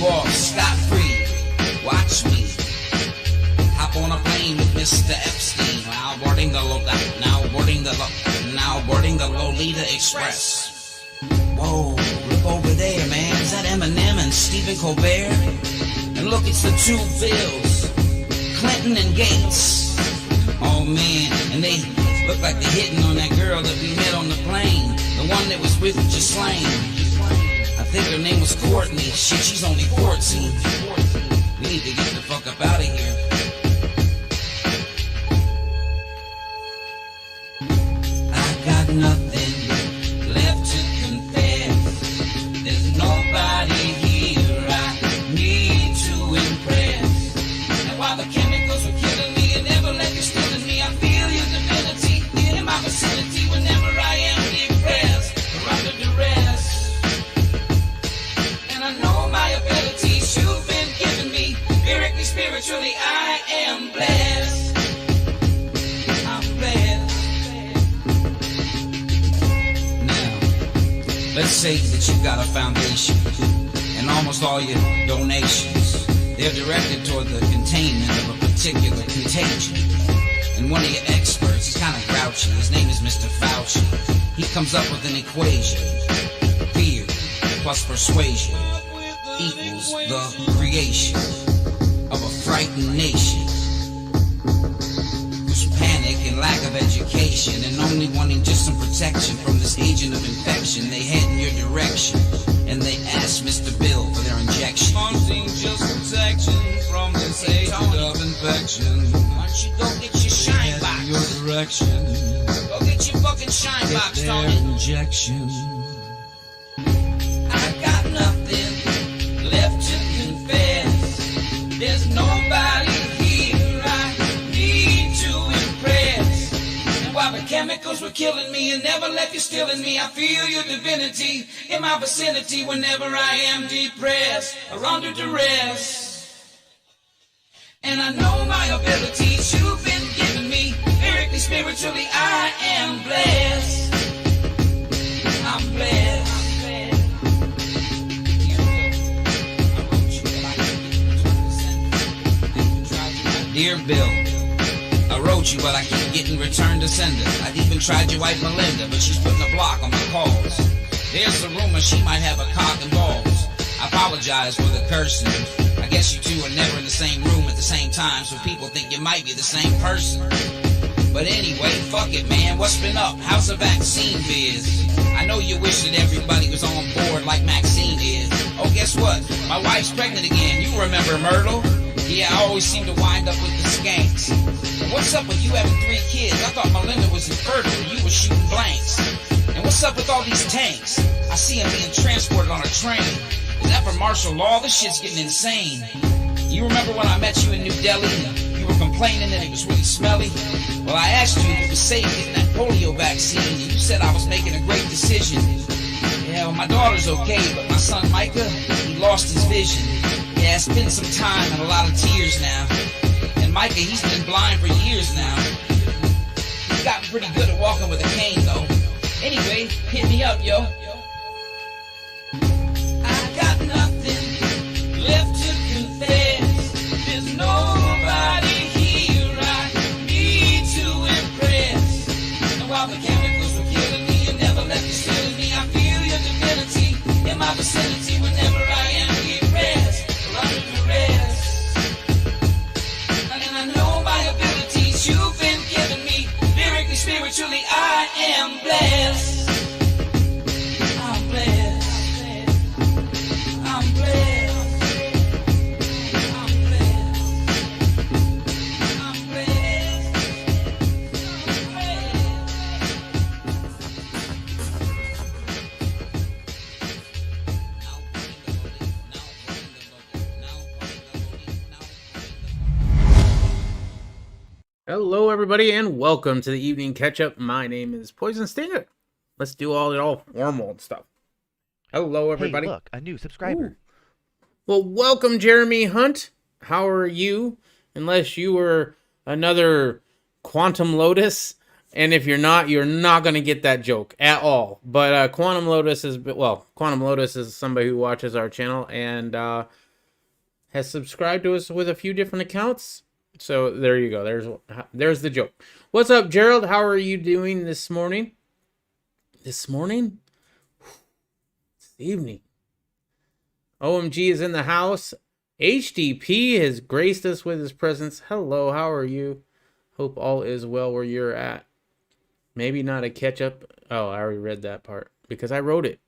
off scot-free. Watch me hop on a plane with Mr. Epstein. Now boarding the Lolita Express. Whoa, look over there, man. Is that Eminem and Stephen Colbert? And look, it's the two Bills, Clinton and Gates. Oh man, and they look like they're hitting on that girl that we met on the plane, the one that was with Ghislaine. I think her name was Courtney. Shit, she's only 14. We need to get the fuck up out of here. I got nothing left to confess. There's nobody here I need to impress. And while the chemicals were killing me and never let you steal in me, I feel your divinity in my vicinity whenever I am depressed or under duress. And I know my abilities you've been giving me. Lyrically, spiritually, I am blessed. I'm blessed. Now, let's say that you've got a foundation, and almost all your donations, they're directed toward the containment of a particular contagion. And one of your experts, he's kind of grouchy, his name is Mr. Fauci. He comes up with an equation: fear plus persuasion equals the creation of a frightened nation whose panic and lack of education and only wanting just some protection from this agent of infection, they head in your direction and they ask Mr. Bill for their injection. Wanting just protection from this agent of infection. Why don't you go get your shine box? In your direction. Go get your fucking shine box, Tony. Injection. I got nothing left to confess. There's nobody here I need to impress. And while the chemicals were killing me and never left you stealing me, I feel your divinity in my vicinity whenever I am depressed or under duress. And I know my abilities you've been giving me. Lyrically, spiritually, I am blessed. I'm blessed. Dear Bill, I wrote you, but I keep getting returned to sender. I've even tried your wife Melinda, but she's putting a block on my calls. There's the rumor she might have a cock and balls. I apologize for the cursing. I guess you two are never in the same room at the same time, so people think you might be the same person. But anyway, fuck it, man. What's been up? How's the vaccine biz? I know you wish that everybody was on board like Maxine is. Oh, guess what? My wife's pregnant again. You remember Myrtle? Yeah, I always seem to wind up with the skanks. And what's up with you having 3 kids? I thought Melinda was infertile and you were shooting blanks. And what's up with all these tanks? I see them being transported on a train. Is that for martial law? This shit's getting insane. You remember when I met you in New Delhi and you were complaining that it was really smelly? Well, I asked you if it was safe getting that polio vaccine, and you said I was making a great decision. Yeah, well, my daughter's okay, but my son Micah, he lost his vision. Yeah, it's been some time and a lot of tears now. And Micah, he's been blind for years now. He's gotten pretty good at walking with a cane, though. Anyway, hit me up, yo. I got nothing left to confess. There's nobody here I need to impress. And while the chemicals were killing me, you never left you stealing me. I feel your divinity in my vicinity whenever I am depressed. And I know my abilities you've been giving me. Lyrically, spiritually, I am blessed. I'm blessed. I'm blessed. I'm blessed. I'm Hello, everybody, and welcome to the evening catch-up. My name is Poison Stinger. Let's do all formal and stuff. Hello, everybody. Hey, look, a new subscriber. Ooh. Well, welcome, Jeremy Hunt. How are you? Unless you were another Quantum Lotus, and if you're not going to get that joke at all. But Quantum Lotus is somebody who watches our channel, and has subscribed to us with a few different accounts. So there you go. There's the joke. What's up, Gerald? How are you doing this morning? This morning? It's evening. OMG is in the house. HDP has graced us with his presence. Hello, how are you? Hope all is well where you're at. Maybe not a catch up. Oh, I already read that part because I wrote it.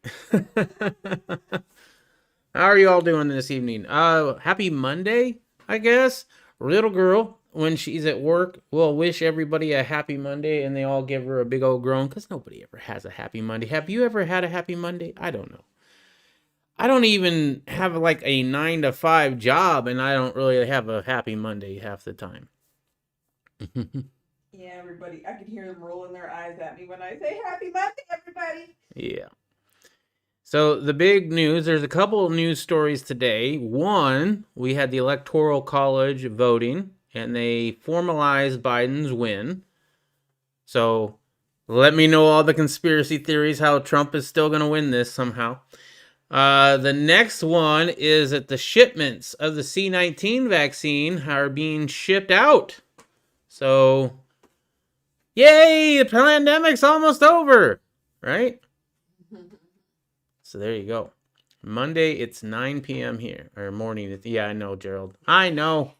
How are you all doing this evening? Happy Monday, I guess. Little girl, when she's at work, will wish everybody a happy Monday, and they all give her a big old groan because nobody ever has a happy Monday. Have you ever had a happy Monday? I don't know. I don't even have like a 9-to-5 job, and I don't really have a happy Monday half the time. Yeah, everybody. I can hear them rolling their eyes at me when I say happy Monday, everybody. Yeah. So the big news, there's a couple of news stories today. One, we had the Electoral College voting, and they formalized Biden's win. So let me know all the conspiracy theories, how Trump is still going to win this somehow. The next one is that the shipments of the C-19 vaccine are being shipped out. So, yay, the pandemic's almost over, right? So there you go. Monday, it's 9 p.m. here, or morning. Yeah, I know, Gerald. I know.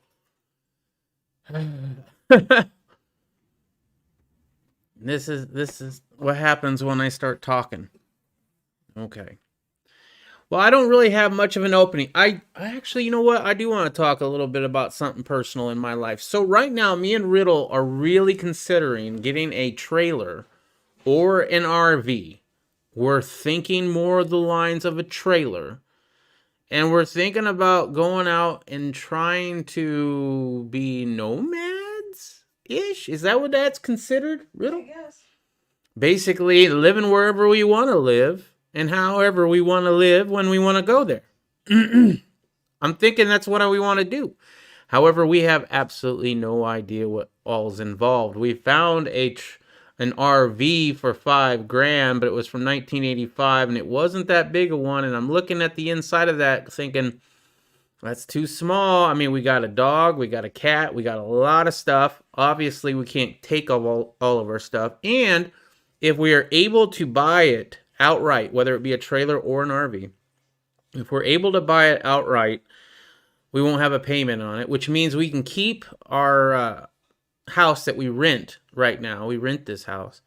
This is what happens when I start talking. Okay. Well, I don't really have much of an opening. I actually, you know what? I do want to talk a little bit about something personal in my life. So right now, me and Riddle are really considering getting a trailer or an RV. We're thinking more of the lines of a trailer. And we're thinking about going out and trying to be nomads-ish. Is that what that's considered, Riddle? I guess. Basically, living wherever we want to live. And however we want to live when we want to go there. I'm thinking that's what we want to do. However, we have absolutely no idea what all's involved. We found an RV for $5,000, but it was from 1985, and it wasn't that big a one. And I'm looking at the inside of that thinking, that's too small. I mean, we got a dog, we got a cat, we got a lot of stuff. Obviously, we can't take all of our stuff. And if we are able to buy it outright, whether it be a trailer or an RV, if we're able to buy it outright, we won't have a payment on it, which means we can keep our house that we rent right now. We rent this house,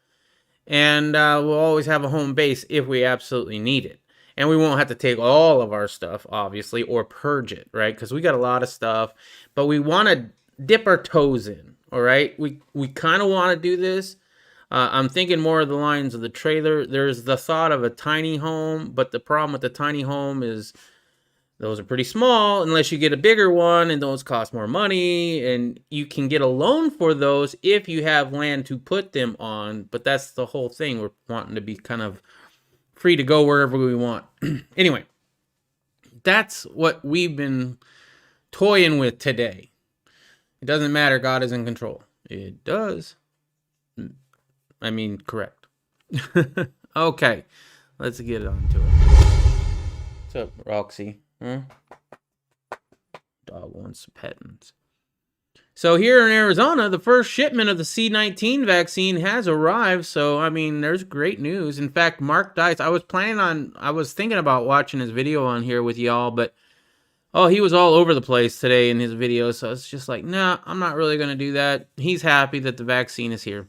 and we'll always have a home base if we absolutely need it. And we won't have to take all of our stuff, obviously, or purge it, right? Because we got a lot of stuff, but we want to dip our toes in, all right? We kind of want to do this. I'm thinking more of the lines of the trailer. There's the thought of a tiny home, but the problem with the tiny home is those are pretty small unless you get a bigger one, and those cost more money, and you can get a loan for those if you have land to put them on, but that's the whole thing. We're wanting to be kind of free to go wherever we want. Anyway, that's what we've been toying with today. It doesn't matter. God is in control. It does. I mean, correct. Okay, let's get on to it. What's up, Roxy? Huh? Dog wants pettings. So here in Arizona, the first shipment of the C-19 vaccine has arrived. So, I mean, there's great news. In fact, Mark Dice, I was thinking about watching his video on here with y'all, but he was all over the place today in his video. So it's just like, nah, I'm not really going to do that. He's happy that the vaccine is here.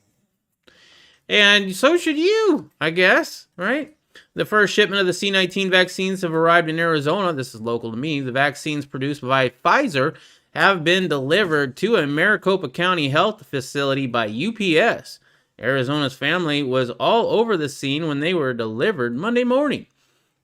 And so should you, I guess, right? The first shipment of the C-19 vaccines have arrived in Arizona. This is local to me. The vaccines produced by Pfizer have been delivered to a Maricopa County health facility by UPS. Arizona's family was all over the scene when they were delivered Monday morning.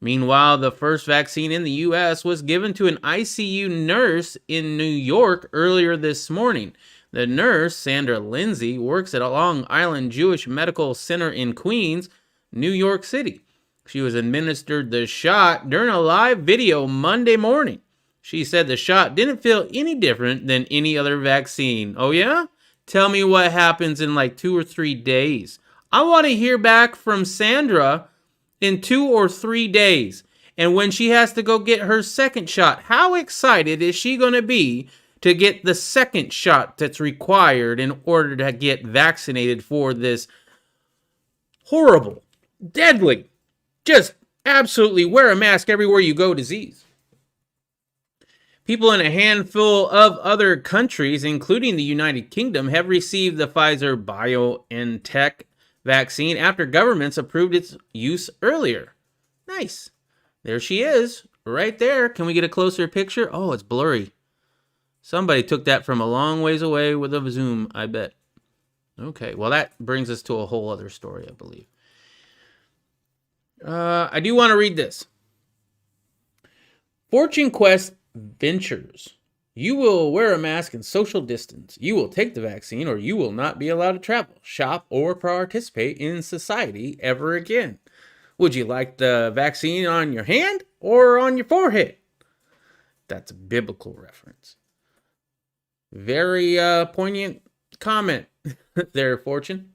Meanwhile, the first vaccine in the U.S. was given to an ICU nurse in New York earlier this morning. The nurse, Sandra Lindsay, works at a Long Island Jewish Medical Center in Queens, New York City. She was administered the shot during a live video Monday morning. She said the shot didn't feel any different than any other vaccine. Oh yeah? Tell me what happens in like 2 or 3 days. I want to hear back from Sandra in 2 or 3 days. And when she has to go get her second shot, how excited is she going to be to get the second shot that's required in order to get vaccinated for this horrible, deadly, just absolutely wear a mask everywhere you go disease? People in a handful of other countries, including the United Kingdom, have received the Pfizer BioNTech vaccine after governments approved its use earlier. Nice. There she is, right there. Can we get a closer picture? Oh, it's blurry. Somebody took that from a long ways away with a zoom, I bet. Okay, well, that brings us to a whole other story, I believe. I do want to read this. Fortune Quest Ventures. You will wear a mask and social distance. You will take the vaccine or you will not be allowed to travel, shop, or participate in society ever again. Would you like the vaccine on your hand or on your forehead? That's a biblical reference. Very poignant comment there, Fortune.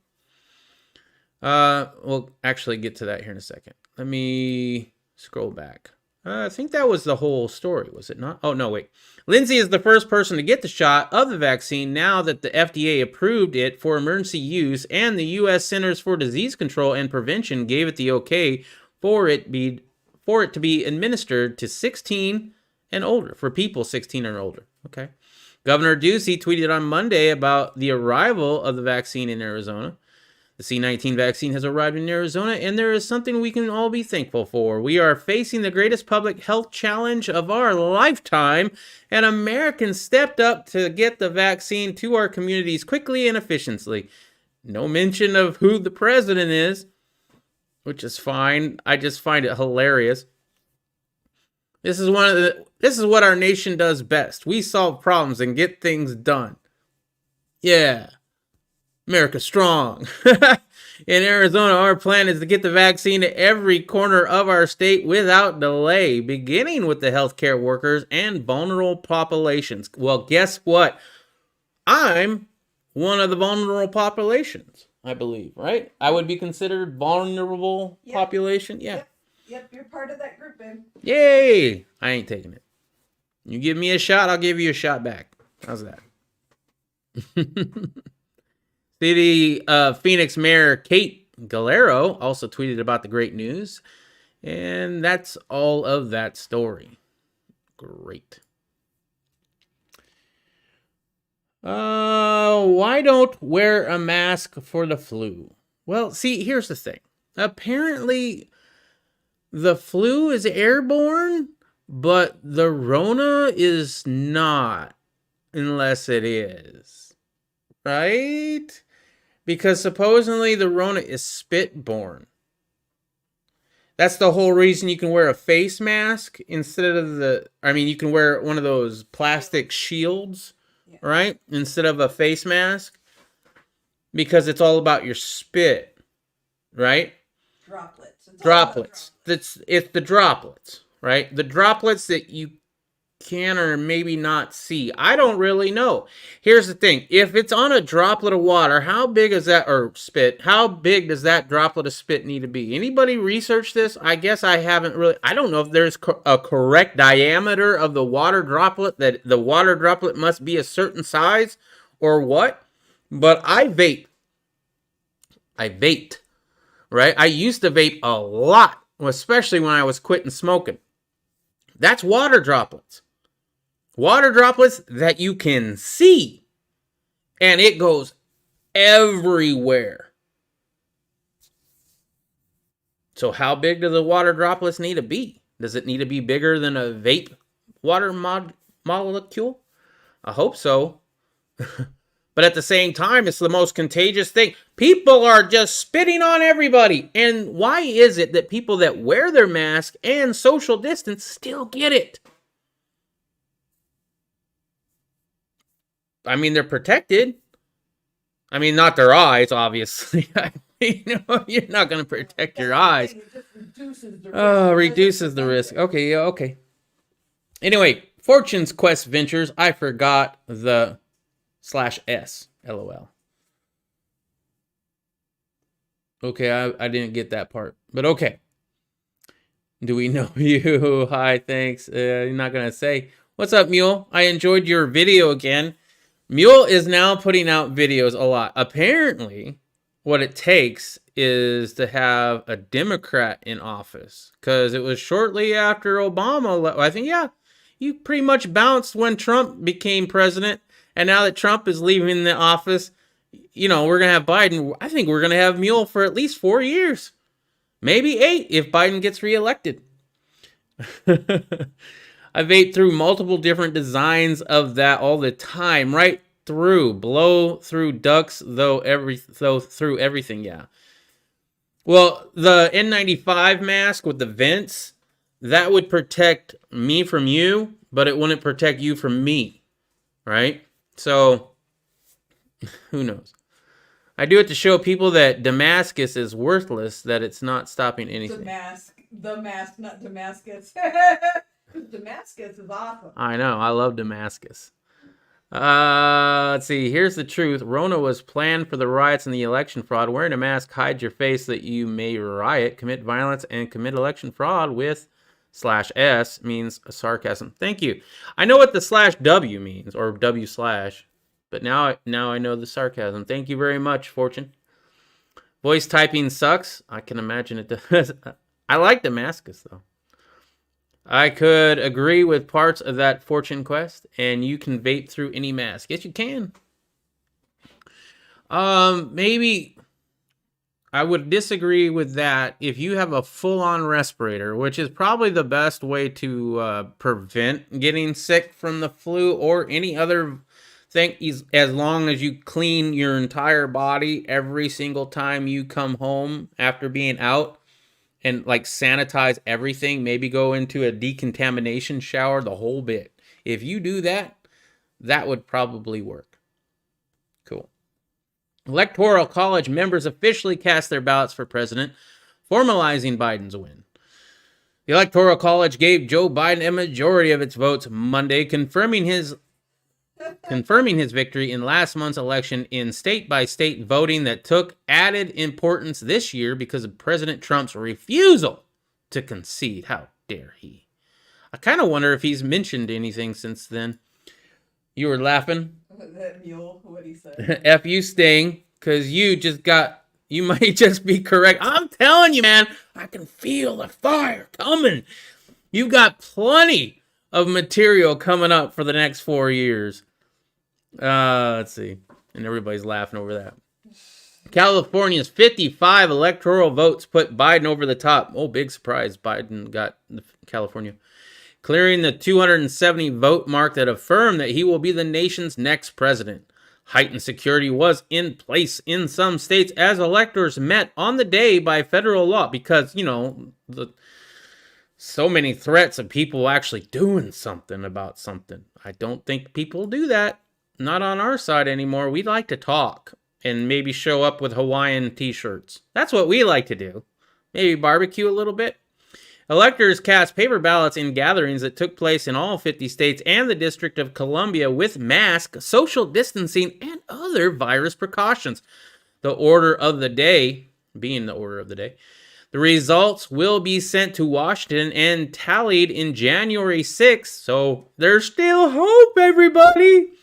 We'll actually get to that here in a second. Let me scroll back. I think that was the whole story, was it not? Oh, no, wait. Lindsay is the first person to get the shot of the vaccine now that the FDA approved it for emergency use, and the U.S. Centers for Disease Control and Prevention gave it the okay for it to be administered to 16 and older, for people 16 or older. Okay. Governor Ducey tweeted on Monday about the arrival of the vaccine in Arizona. The C-19 vaccine has arrived in Arizona, and there is something we can all be thankful for. We are facing the greatest public health challenge of our lifetime, and Americans stepped up to get the vaccine to our communities quickly and efficiently. No mention of who the president is, which is fine. I just find it hilarious. This is what our nation does best. We solve problems and get things done. Yeah. America strong. In Arizona, our plan is to get the vaccine to every corner of our state without delay, beginning with the healthcare workers and vulnerable populations. Well, guess what? I'm one of the vulnerable populations, I believe, right? I would be considered vulnerable population. Yeah. Yep, you're part of that group, babe. Yay! I ain't taking it. You give me a shot, I'll give you a shot back. How's that? City Phoenix Mayor Kate Galero also tweeted about the great news. And that's all of that story. Great. Why don't wear a mask for the flu? Well, see, here's the thing. Apparently, the flu is airborne, but the Rona is not, unless it is. Right? Because supposedly the Rona is spit-borne. That's the whole reason you can wear a face mask instead of you can wear one of those plastic shields, right? Instead of a face mask. Because it's all about your spit, right? Droplets. It's the droplets, right? The droplets that you can or maybe not see. I don't really know. Here's the thing. If it's on a droplet of water, how big is that, or spit, how big does that droplet of spit need to be? Anybody research this? I guess I haven't really. I don't know if there's a correct diameter of the water droplet, that the water droplet must be a certain size or what. But I vape. Right? I used to vape a lot, especially when I was quitting smoking. That's water droplets. Water droplets that you can see. And it goes everywhere. So how big do the water droplets need to be? Does it need to be bigger than a vape water molecule? I hope so. But at the same time, it's the most contagious thing. People are just spitting on everybody. And why is it that people that wear their mask and social distance still get it? I mean, they're protected. I mean, not their eyes, obviously. You're not going to protect your eyes. It just reduces the risk. Oh, reduces the risk. Okay, yeah, okay. Anyway, Fortune's Quest Ventures. I forgot the /S. LOL. Okay, I didn't get that part. But okay. Do we know you? Hi, thanks. You're not going to say. What's up, Mule? I enjoyed your video again. Mule is now putting out videos a lot. Apparently, what it takes is to have a Democrat in office. Because it was shortly after Obama. I think, yeah, you pretty much bounced when Trump became president. And now that Trump is leaving the office, you know, we're going to have Biden. I think we're going to have Mule for at least 4 years. Maybe 8 if Biden gets reelected. I vape through multiple different designs of that all the time. Right through. Blow through ducts, through everything, yeah. Well, the N95 mask with the vents, that would protect me from you, but it wouldn't protect you from me. Right? So, who knows? I do it to show people that Damascus is worthless, that it's not stopping anything. The mask, not Damascus. Damascus is awesome. I know. I love Damascus. Let's see. Here's the truth. Rona was planned for the riots and the election fraud. Wearing a mask hides your face that you may riot, commit violence, and commit election fraud with /S means sarcasm. Thank you. I know what the /W means, or W/. But now I know the sarcasm. Thank you very much, Fortune. Voice typing sucks. I can imagine it does. I like Damascus, though. I could agree with parts of that Fortune quest, and you can vape through any mask. Yes, you can. Maybe I would disagree with that if you have a full-on respirator, which is probably the best way to prevent getting sick from the flu or any other thing, as long as you clean your entire body every single time you come home after being out and like sanitize everything, maybe go into a decontamination shower, the whole bit. If you do that, that would probably work. Cool. Electoral College members officially cast their ballots for president, formalizing Biden's win. The Electoral College gave Joe Biden a majority of its votes Monday, confirming his victory in last month's election in state-by-state voting that took added importance this year because of President Trump's refusal to concede. How dare he? I kind of wonder if he's mentioned anything since then. You were laughing? That mule, what he said. F you, Sting, because you might just be correct. I'm telling you, man, I can feel the fire coming. You got plenty of material coming up for the next 4 years. Let's see. And everybody's laughing over that. California's 55 electoral votes put Biden over the top. Oh, big surprise. Biden got California, clearing the 270 vote mark that affirmed that he will be the nation's next president. Heightened security was in place in some states as electors met on the day by federal law because, you know, so many threats of people actually doing something about something. I don't think people do that. Not on our side anymore. We like to talk and maybe show up with Hawaiian t-shirts. That's what we like to do. Maybe barbecue a little bit. Electors cast paper ballots in gatherings that took place in all 50 states and the District of Columbia with masks, social distancing, and other virus precautions. The order of the day, being the order of the day, the results will be sent to Washington and tallied in January 6th. So there's still hope, everybody.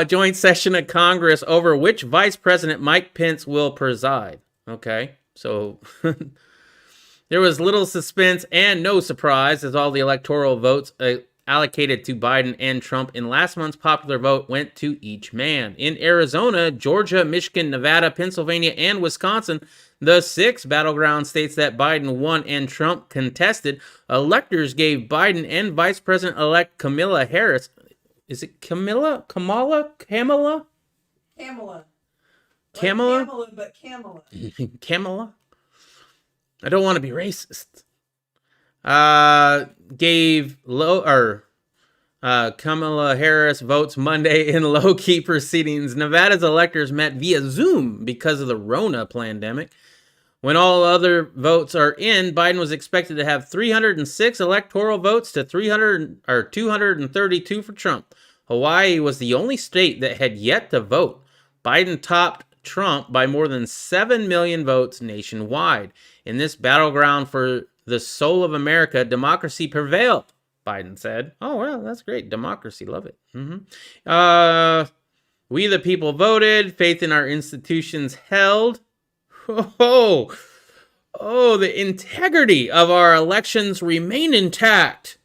Joint session of Congress over which Vice President Mike Pence will preside. Okay, so there was little suspense and no surprise as all the electoral votes allocated to Biden and Trump in last month's popular vote went to each man. In Arizona, Georgia, Michigan, Nevada, Pennsylvania, and Wisconsin, the 6 battleground states that Biden won and Trump contested, electors gave Biden and Vice President-elect Kamala Harris. Is it Kamala? Kamala? Kamala. Kamala? Kamala, but Kamala. Kamala? I don't want to be racist. Kamala Harris votes Monday in low-key proceedings. Nevada's electors met via Zoom because of the Rona plandemic. When all other votes are in, Biden was expected to have 306 electoral votes to 232 for Trump. Hawaii was the only state that had yet to vote. Biden topped Trump by more than 7 million votes nationwide. In this battleground for the soul of America, democracy prevailed, Biden said. Oh, well, that's great. Democracy. Love it. We the people voted. Faith in our institutions held. Oh, the integrity of our elections remain intact.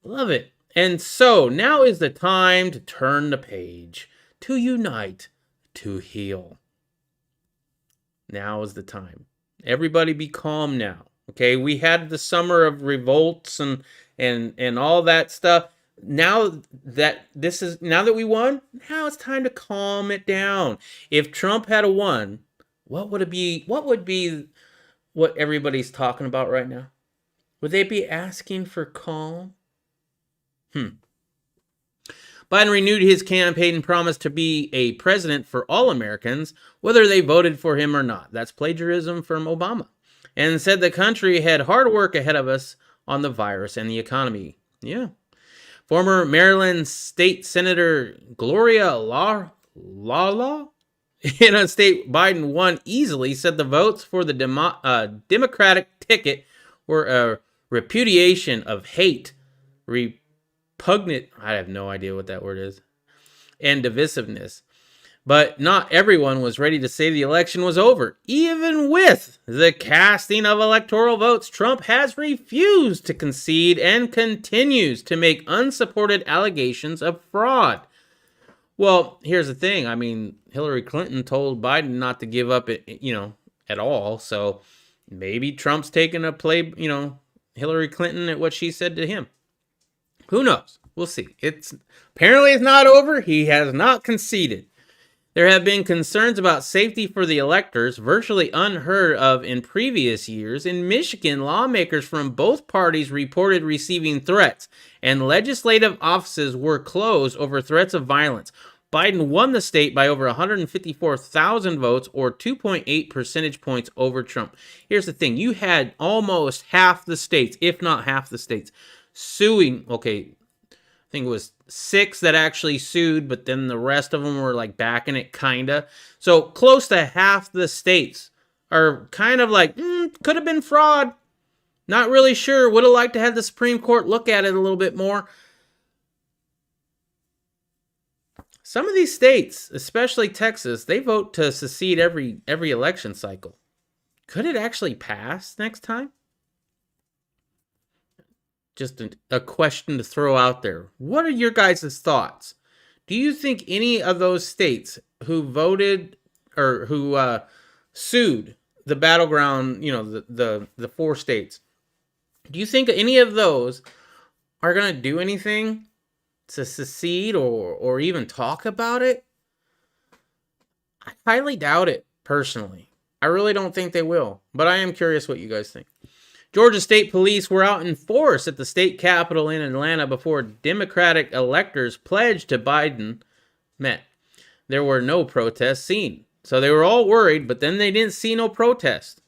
Love it. And so now is the time to turn the page, to unite, to heal. Now is the time. Everybody be calm now. Okay, we had the summer of revolts and all that stuff. Now that we won, now it's time to calm it down. If Trump had won, what would it be? What would be what everybody's talking about right now? Would they be asking for calm? Biden renewed his campaign promise to be a president for all Americans, whether they voted for him or not. That's plagiarism from Obama. And said the country had hard work ahead of us on the virus and the economy. Yeah. Former Maryland State Senator Gloria Lala, in a state Biden won easily, said the votes for the Democratic ticket were a repudiation of hate, repugnant, I have no idea what that word is, and divisiveness. But not everyone was ready to say the election was over. Even with the casting of electoral votes, Trump has refused to concede and continues to make unsupported allegations of fraud. Well, here's the thing. I mean, Hillary Clinton told Biden not to give up, at all. So maybe Trump's taking a play, Hillary Clinton at what she said to him. Who knows? We'll see. Apparently it's not over. He has not conceded. There have been concerns about safety for the electors, virtually unheard of in previous years. In Michigan, lawmakers from both parties reported receiving threats, and legislative offices were closed over threats of violence. Biden won the state by over 154,000 votes, or 2.8 percentage points over Trump. Here's the thing. You had almost half the states, if not half the states, suing. Okay, I think it was 6 that actually sued, but then the rest of them were like backing it, kinda. So close to half the states are kind of like, could have been fraud. Not really sure. Would have liked to have the Supreme Court look at it a little bit more. Some of these states, especially Texas, they vote to secede every election cycle. Could it actually pass next time? Just a question to throw out there. What are your guys' thoughts? Do you think any of those states who voted or who sued the battleground, the 4 states, do you think any of those are going to do anything to secede or even talk about it? I highly doubt it, personally. I really don't think they will, but I am curious what you guys think. Georgia State Police were out in force at the state capitol in Atlanta before Democratic electors pledged to Biden met. There were no protests seen. So they were all worried, but then they didn't see no protest.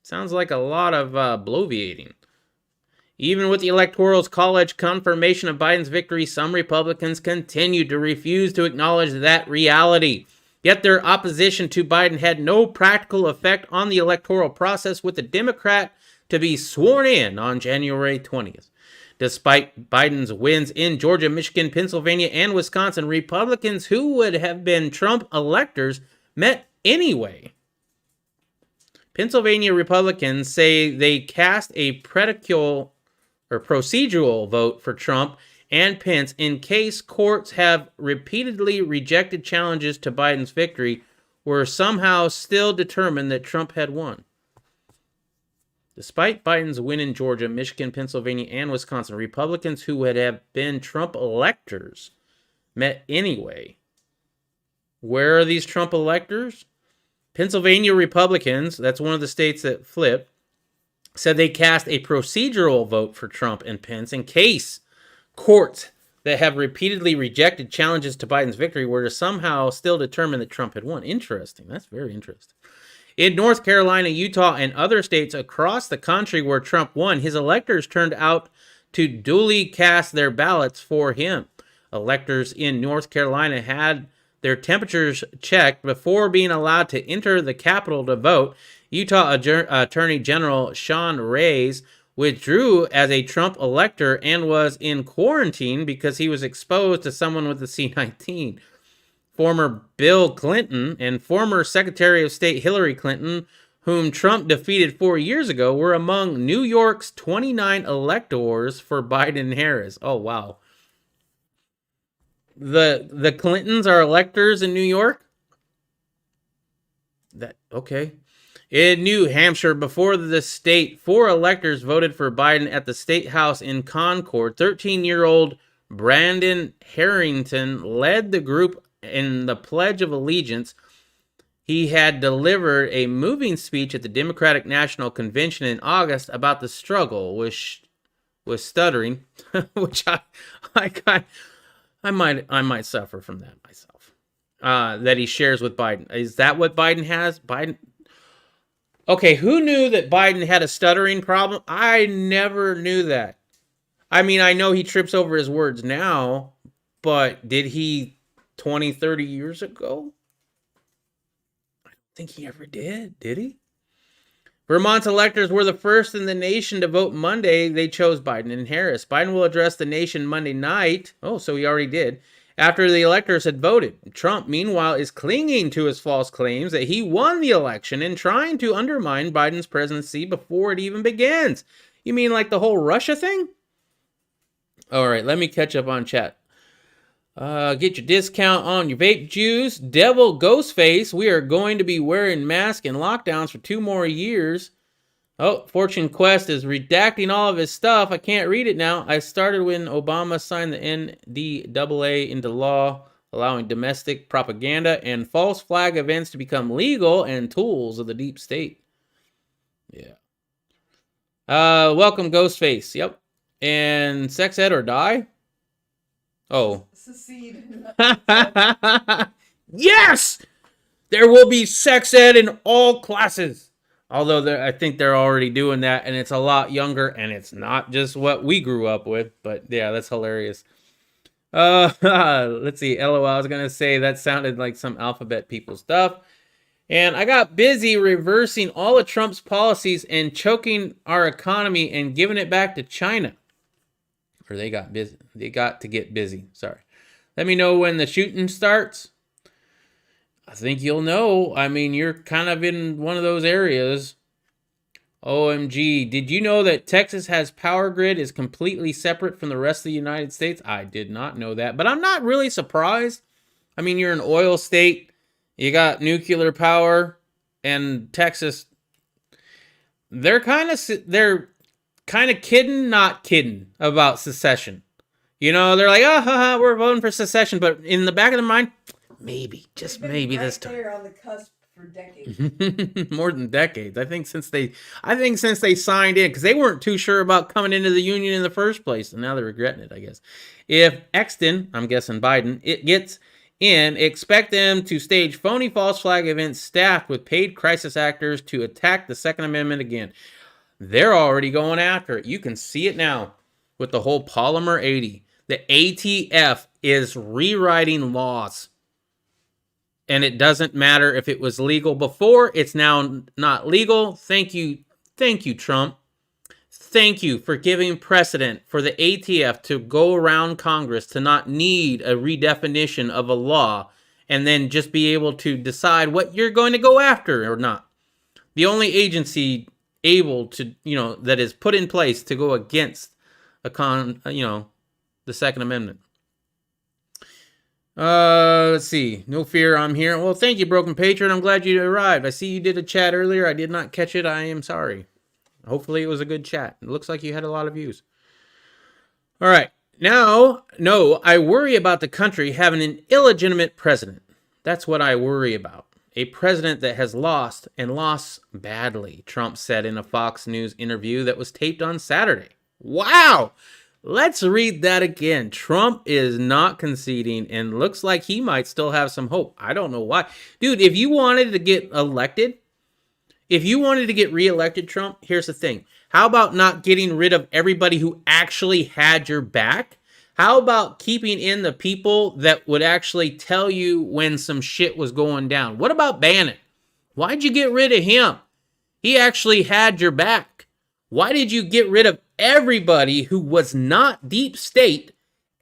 Sounds like a lot of bloviating. Even with the Electoral College confirmation of Biden's victory, some Republicans continued to refuse to acknowledge that reality. Yet their opposition to Biden had no practical effect on the electoral process, with the Democrat to be sworn in on January 20th. Despite Biden's wins in Georgia, Michigan, Pennsylvania, and Wisconsin, Republicans who would have been Trump electors met anyway. Pennsylvania Republicans say they cast a procedural vote for Trump and Pence in case courts have repeatedly rejected challenges to Biden's victory were somehow still determined that Trump had won. Despite Biden's win in Georgia, Michigan, Pennsylvania, and Wisconsin, Republicans who would have been Trump electors met anyway. Where are these Trump electors? Pennsylvania Republicans, that's one of the states that flipped, said they cast a procedural vote for Trump and Pence in case courts that have repeatedly rejected challenges to Biden's victory were to somehow still determine that Trump had won. Interesting. That's very interesting. In North Carolina, Utah, and other states across the country where Trump won, his electors turned out to duly cast their ballots for him. Electors in North Carolina had their temperatures checked before being allowed to enter the Capitol to vote. Utah Attorney General Sean Reyes withdrew as a Trump elector and was in quarantine because he was exposed to someone with the C-19. Former Bill Clinton and former Secretary of State Hillary Clinton, whom Trump defeated 4 years ago, were among New York's 29 electors for Biden and Harris. Oh, wow. The Clintons are electors in New York? Okay. In New Hampshire, before the state, 4 electors voted for Biden at the State House in Concord. 13-year-old Brandon Harrington led the group in the Pledge of Allegiance. He had delivered a moving speech at the Democratic National Convention in August about the struggle with stuttering, which I might suffer from that myself. That he shares with Biden. Is that what Biden has? Okay, who knew that Biden had a stuttering problem? I never knew that. I mean, I know he trips over his words now, but did he 20, 30 years ago? I don't think he ever did he? Vermont's electors were the first in the nation to vote Monday. They chose Biden and Harris. Biden will address the nation Monday night. Oh, so he already did. After the electors had voted. Trump, meanwhile, is clinging to his false claims that he won the election and trying to undermine Biden's presidency before it even begins. You mean like the whole Russia thing? All right, let me catch up on chat. Get your discount on your vape juice. Devil Ghostface, we are going to be wearing masks and lockdowns for 2 more years. Oh, Fortune Quest is redacting all of his stuff. I can't read it now. I started when Obama signed the NDAA into law, allowing domestic propaganda and false flag events to become legal and tools of the deep state. Yeah. Welcome, Ghostface. Yep. And sex ed or die? Oh. Secede. Yes! There will be sex ed in all classes. Although I think they're already doing that, and it's a lot younger, and it's not just what we grew up with. But yeah, that's hilarious. Let's see. LOL, I was going to say that sounded like some alphabet people stuff. And I got busy reversing all of Trump's policies and choking our economy and giving it back to China. Or they got busy. They got to get busy. Sorry. Let me know when the shooting starts. I think you'll know. I mean, you're kind of in one of those areas. OMG. Did you know that Texas has power grid is completely separate from the rest of the United States? I did not know that, but I'm not really surprised. I mean, you're an oil state. You got nuclear power, and Texas, they're kind of kidding, not kidding about secession. You know, they're like, we're voting for secession, but in the back of their mind, maybe, just maybe this time. They're on the cusp for decades. More than decades. I think since they signed in, because they weren't too sure about coming into the union in the first place, and now they're regretting it, I guess. If Exton, I'm guessing Biden, it gets in, expect them to stage phony false flag events staffed with paid crisis actors to attack the Second Amendment again. They're already going after it. You can see it now with the whole Polymer 80. The ATF is rewriting laws. And it doesn't matter if it was legal before, it's now not legal. Thank you, Trump. Thank you for giving precedent for the ATF to go around Congress to not need a redefinition of a law and then just be able to decide what you're going to go after or not. The only agency able to, that is put in place to go against the Second Amendment. Let's see. No fear, I'm here. Well, thank you, Broken Patron. I'm glad you arrived. I see you did a chat earlier. I did not catch it. I am sorry. Hopefully it was a good chat. It looks like you had a lot of views. All right. Now, no, I worry about the country having an illegitimate president. That's what I worry about. A president that has lost and lost badly, Trump said in a Fox News interview that was taped on Saturday. Wow. Let's read that again. Trump is not conceding and looks like he might still have some hope. I don't know why. Dude, if you wanted to get elected, if you wanted to get reelected, Trump, here's the thing. How about not getting rid of everybody who actually had your back? How about keeping in the people that would actually tell you when some shit was going down? What about Bannon? Why'd you get rid of him? He actually had your back. Why did you get rid of everybody who was not deep state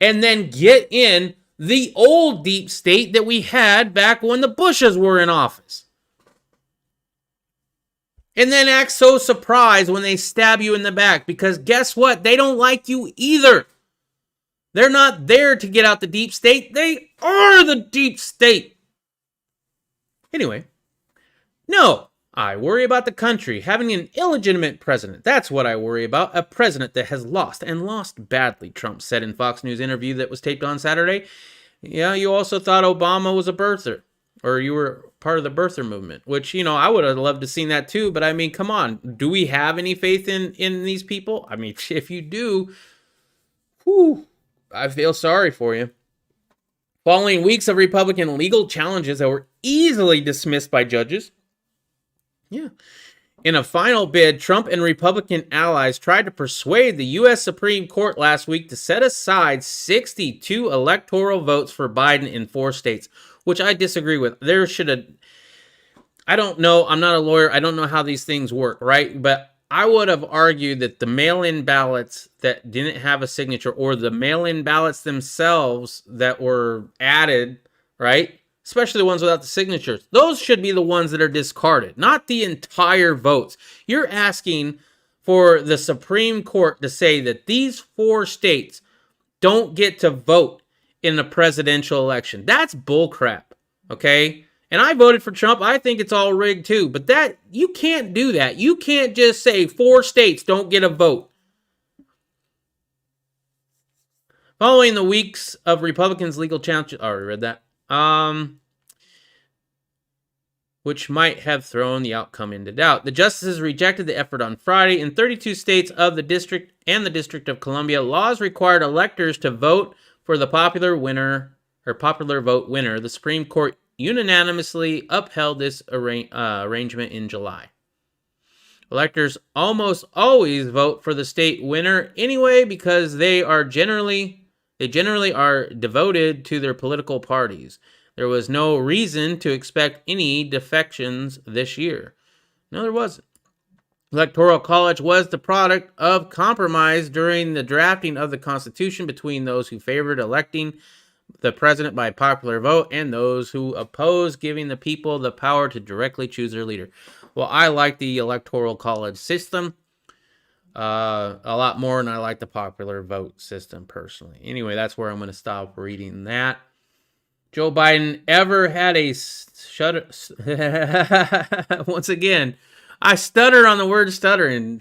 and then get in the old deep state that we had back when the Bushes were in office? And then act so surprised when they stab you in the back, because guess what? They don't like you either. They're not there to get out the deep state. They are the deep state. Anyway, no, I worry about the country having an illegitimate president. That's what I worry about. A president that has lost, and lost badly, Trump said in Fox News interview that was taped on Saturday. Yeah, you also thought Obama was a birther, or you were part of the birther movement, which, you know, I would have loved to seen that too. But I mean, come on, do we have any faith in these people? I mean, if you do, whew, I feel sorry for you. Following weeks of Republican legal challenges that were easily dismissed by judges, in a final bid, Trump and Republican allies tried to persuade the U.S. Supreme Court last week to set aside 62 electoral votes for Biden in 4 states, which I disagree with. There should have, I don't know, I'm not a lawyer, I don't know how these things work, right? But I would have argued that the mail-in ballots that didn't have a signature, or the mail-in ballots themselves that were added, right? Especially the ones without the signatures, those should be the ones that are discarded, not the entire votes. You're asking for the Supreme Court to say that these 4 states don't get to vote in the presidential election. That's bullcrap, okay? And I voted for Trump. I think it's all rigged too, but that, you can't do that. You can't just say 4 states don't get a vote. Following the weeks of Republicans' legal challenges, I already read that. Which might have thrown the outcome into doubt. The justices rejected the effort on Friday. In 32 states of the district and the District of Columbia, laws required electors to vote for the popular vote winner. The Supreme Court unanimously upheld this arrangement in July. Electors almost always vote for the state winner anyway, because they generally are devoted to their political parties. There was no reason to expect any defections this year. No, there wasn't. Electoral College was the product of compromise during the drafting of the Constitution between those who favored electing the president by popular vote and those who opposed giving the people the power to directly choose their leader. Well, I like the Electoral College system a lot more than I like the popular vote system personally. Anyway, that's where I'm going to stop reading that. Joe Biden ever had a stutter? Once again, I stutter on the word stutter. And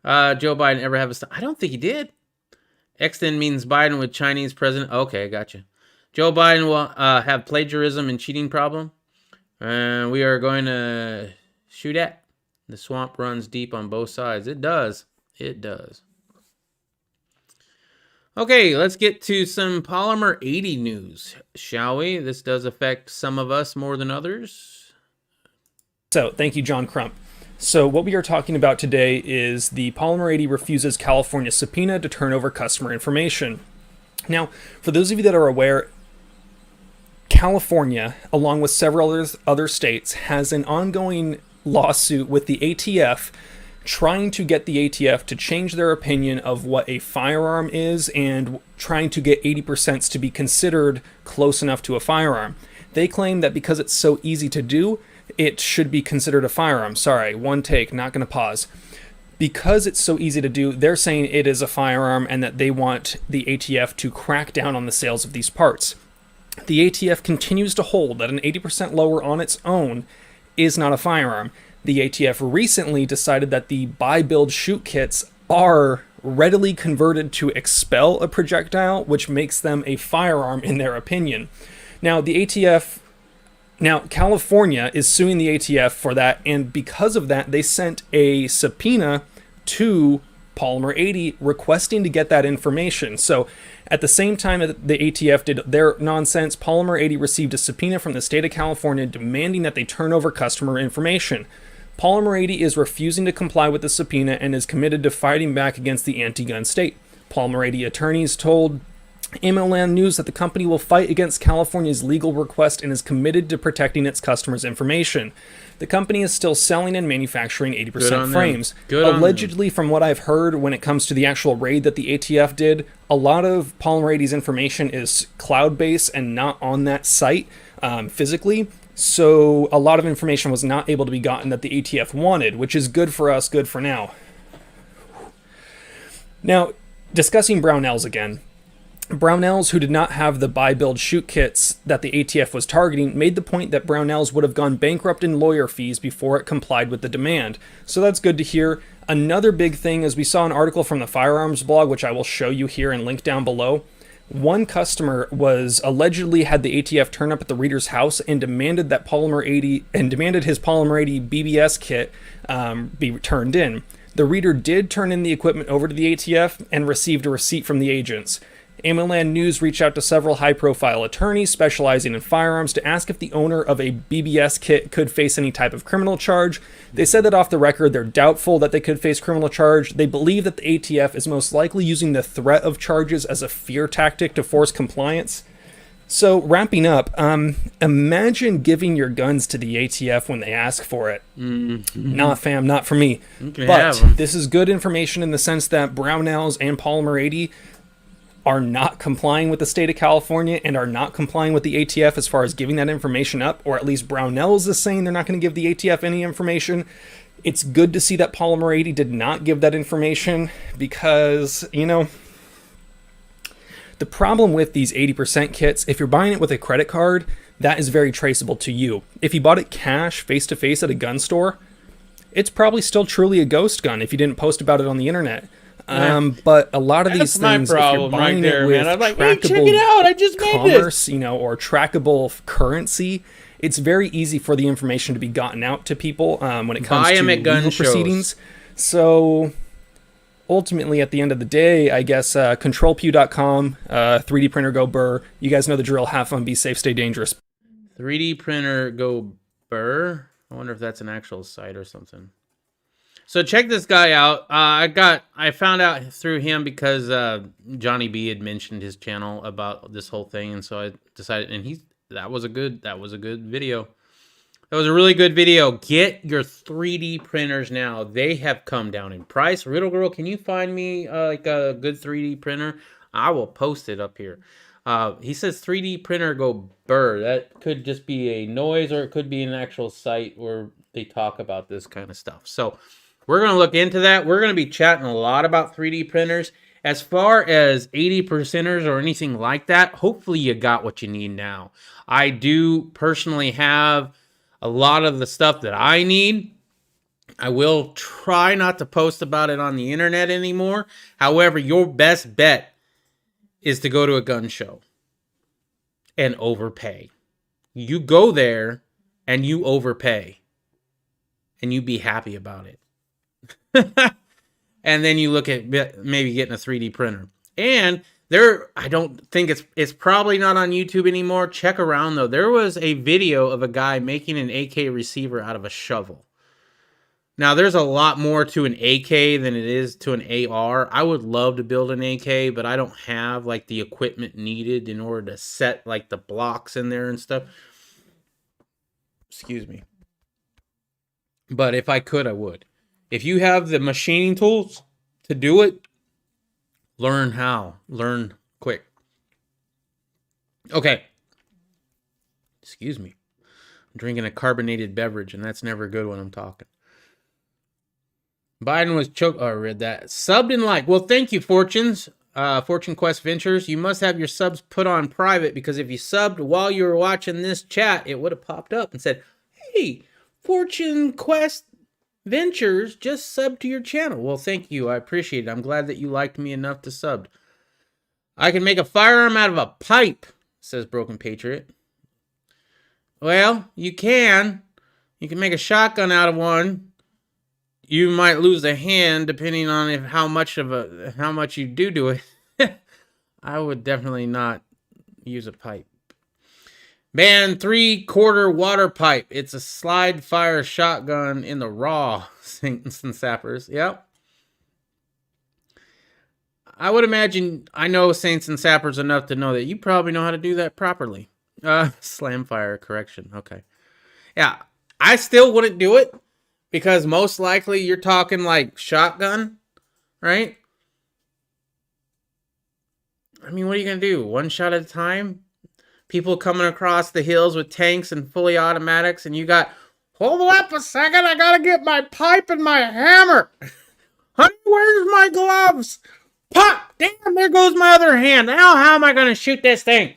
Joe Biden ever have a stutter? I don't think he did. X then means Biden with Chinese president. Okay, gotcha. Joe Biden will have plagiarism and cheating problem. We are going to shoot at. The swamp runs deep on both sides. It does. It does. Okay, let's get to some Polymer 80 news, shall we? This does affect some of us more than others. So, thank you, John Crump. So, what we are talking about today is the Polymer 80 refuses California's subpoena to turn over customer information. Now, for those of you that are aware, California, along with several other states, has an ongoing lawsuit with the ATF trying to get the ATF to change their opinion of what a firearm is and trying to get 80% to be considered close enough to a firearm. They claim that because it's so easy to do, it should be considered a firearm. Sorry, one take, not going to pause. Because it's so easy to do, they're saying it is a firearm and that they want the ATF to crack down on the sales of these parts. The ATF continues to hold that an 80% lower on its own is not a firearm. The ATF recently decided that the buy, build, shoot kits are readily converted to expel a projectile, which makes them a firearm in their opinion. Now, California is suing the ATF for that, and because of that, they sent a subpoena to Polymer 80 requesting to get that information. So at the same time that the ATF did their nonsense, Polymer 80 received a subpoena from the state of California demanding that they turn over customer information. Polymer 80 is refusing to comply with the subpoena and is committed to fighting back against the anti-gun state. Polymer 80 attorneys told AmmoLand News that the company will fight against California's legal request and is committed to protecting its customers' information. The company is still selling and manufacturing 80% frames. Allegedly, from what I've heard, when it comes to the actual raid that the ATF did, a lot of Polymer 80's information is cloud-based and not on that site physically. So a lot of information was not able to be gotten that the ATF wanted, which is good for us, good for now. Now, discussing Brownells again. Brownells, who did not have the buy, build, shoot kits that the ATF was targeting, made the point that Brownells would have gone bankrupt in lawyer fees before it complied with the demand. So that's good to hear. Another big thing is we saw an article from the firearms blog, which I will show you here and link down below. One customer was allegedly had the ATF turn up at the reader's house and demanded that his Polymer 80 BBS kit be turned in. The reader did turn in the equipment over to the ATF and received a receipt from the agents. AmmoLand News reached out to several high-profile attorneys specializing in firearms to ask if the owner of a BBS kit could face any type of criminal charge. They said that off the record they're doubtful that they could face criminal charge. They believe that the ATF is most likely using the threat of charges as a fear tactic to force compliance. So, wrapping up, imagine giving your guns to the ATF when they ask for it. Mm-hmm. Nah, fam, not for me. But this is good information in the sense that Brownells and Polymer 80 are not complying with the state of California and are not complying with the ATF as far as giving that information up, or at least Brownells is saying they're not going to give the ATF any information. It's good to see that Polymer 80 did not give that information because, you know, the problem with these 80% kits, if you're buying it with a credit card, that is very traceable to you. If you bought it cash, face-to-face at a gun store, it's probably still truly a ghost gun if you didn't post about it on the internet. But a lot of these things, if you're buying it with trackable check it out, I just made commerce, you know, or trackable currency, it's very easy for the information to be gotten out to people when it comes to legal proceedings. So ultimately, at the end of the day, I guess controlpew.com, 3D printer go burr. You guys know the drill. Have fun, be safe, stay dangerous. 3D printer go burr. I wonder if that's an actual site or something. So check this guy out. I found out through him because Johnny B had mentioned his channel about this whole thing, and so I decided. And that was a good video. That was a really good video. Get your 3D printers now. They have come down in price. Riddle Girl, can you find me like a good 3D printer? I will post it up here. He says 3D printer go burr. That could just be a noise, or it could be an actual site where they talk about this kind of stuff. So we're going to look into that. We're going to be chatting a lot about 3D printers. As far as 80%ers or anything like that, hopefully you got what you need now. I do personally have a lot of the stuff that I need. I will try not to post about it on the internet anymore. However, your best bet is to go to a gun show and overpay. You go there and you overpay. And you be happy about it. And then you look at maybe getting a 3D printer. And I don't think it's probably not on YouTube anymore. Check around though. There was a video of a guy making an AK receiver out of a shovel. Now there's a lot more to an AK than it is to an AR. I would love to build an AK, but I don't have like the equipment needed in order to set like the blocks in there and stuff. Excuse me. But if I could, I would. If you have the machining tools to do it, learn how. Learn quick. Okay. Excuse me. I'm drinking a carbonated beverage, and that's never good when I'm talking. Biden was choked. Oh, I read that. Subbed and liked. Well, thank you, Fortunes. Fortune Quest Ventures. You must have your subs put on private, because if you subbed while you were watching this chat, it would have popped up and said, hey, Fortune Quest Ventures just subbed to your channel. Well, thank you. I appreciate it. I'm glad that you liked me enough to sub. I can make a firearm out of a pipe, says Broken Patriot. Well, you can. You can make a shotgun out of one. You might lose a hand depending on how much you do to it. I would definitely not use a pipe. Man, 3/4 water pipe. It's a slide fire shotgun in the raw. Saints and Sappers. Yep. I would imagine I know Saints and Sappers enough to know that you probably know how to do that properly. Slam fire, correction. Okay. Yeah, I still wouldn't do it because most likely you're talking like shotgun, right? I mean, what are you going to do? One shot at a time? People coming across the hills with tanks and fully automatics, and you got, hold up a second, I got to get my pipe and my hammer. Honey, where's my gloves? Pop! Damn, there goes my other hand. Now, how am I going to shoot this thing?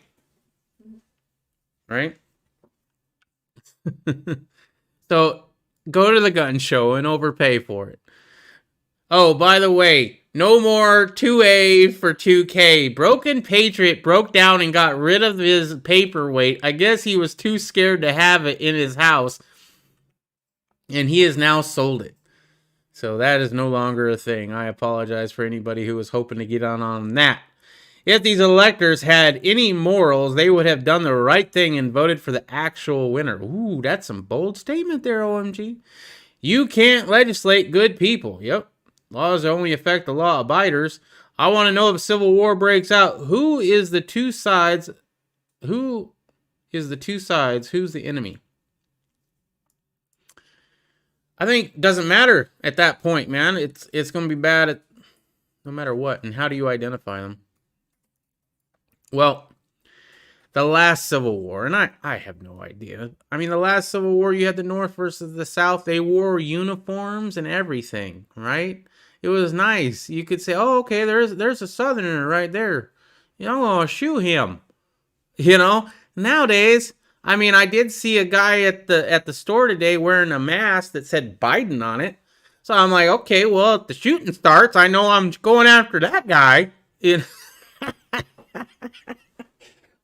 Right? So, go to the gun show and overpay for it. Oh, by the way, no more 2A for 2K. Broken Patriot broke down and got rid of his paperweight. I guess he was too scared to have it in his house. And he has now sold it. So that is no longer a thing. I apologize for anybody who was hoping to get on that. If these electors had any morals, they would have done the right thing and voted for the actual winner. Ooh, that's some bold statement there, OMG. You can't legislate good people. Yep. Laws only affect the law abiders. I want to know if a civil war breaks out. Who is the two sides? Who's the enemy? I think it doesn't matter at that point, man. It's going to be bad no matter what. And how do you identify them? Well, the last Civil War, and I have no idea. I mean, the last Civil War, you had the North versus the South. They wore uniforms and everything, right? It was nice. You could say, oh, okay, there's a Southerner right there. You know, I'm going to shoot him. You know, nowadays, I mean, I did see a guy at the store today wearing a mask that said Biden on it. So I'm like, okay, well, if the shooting starts, I know I'm going after that guy.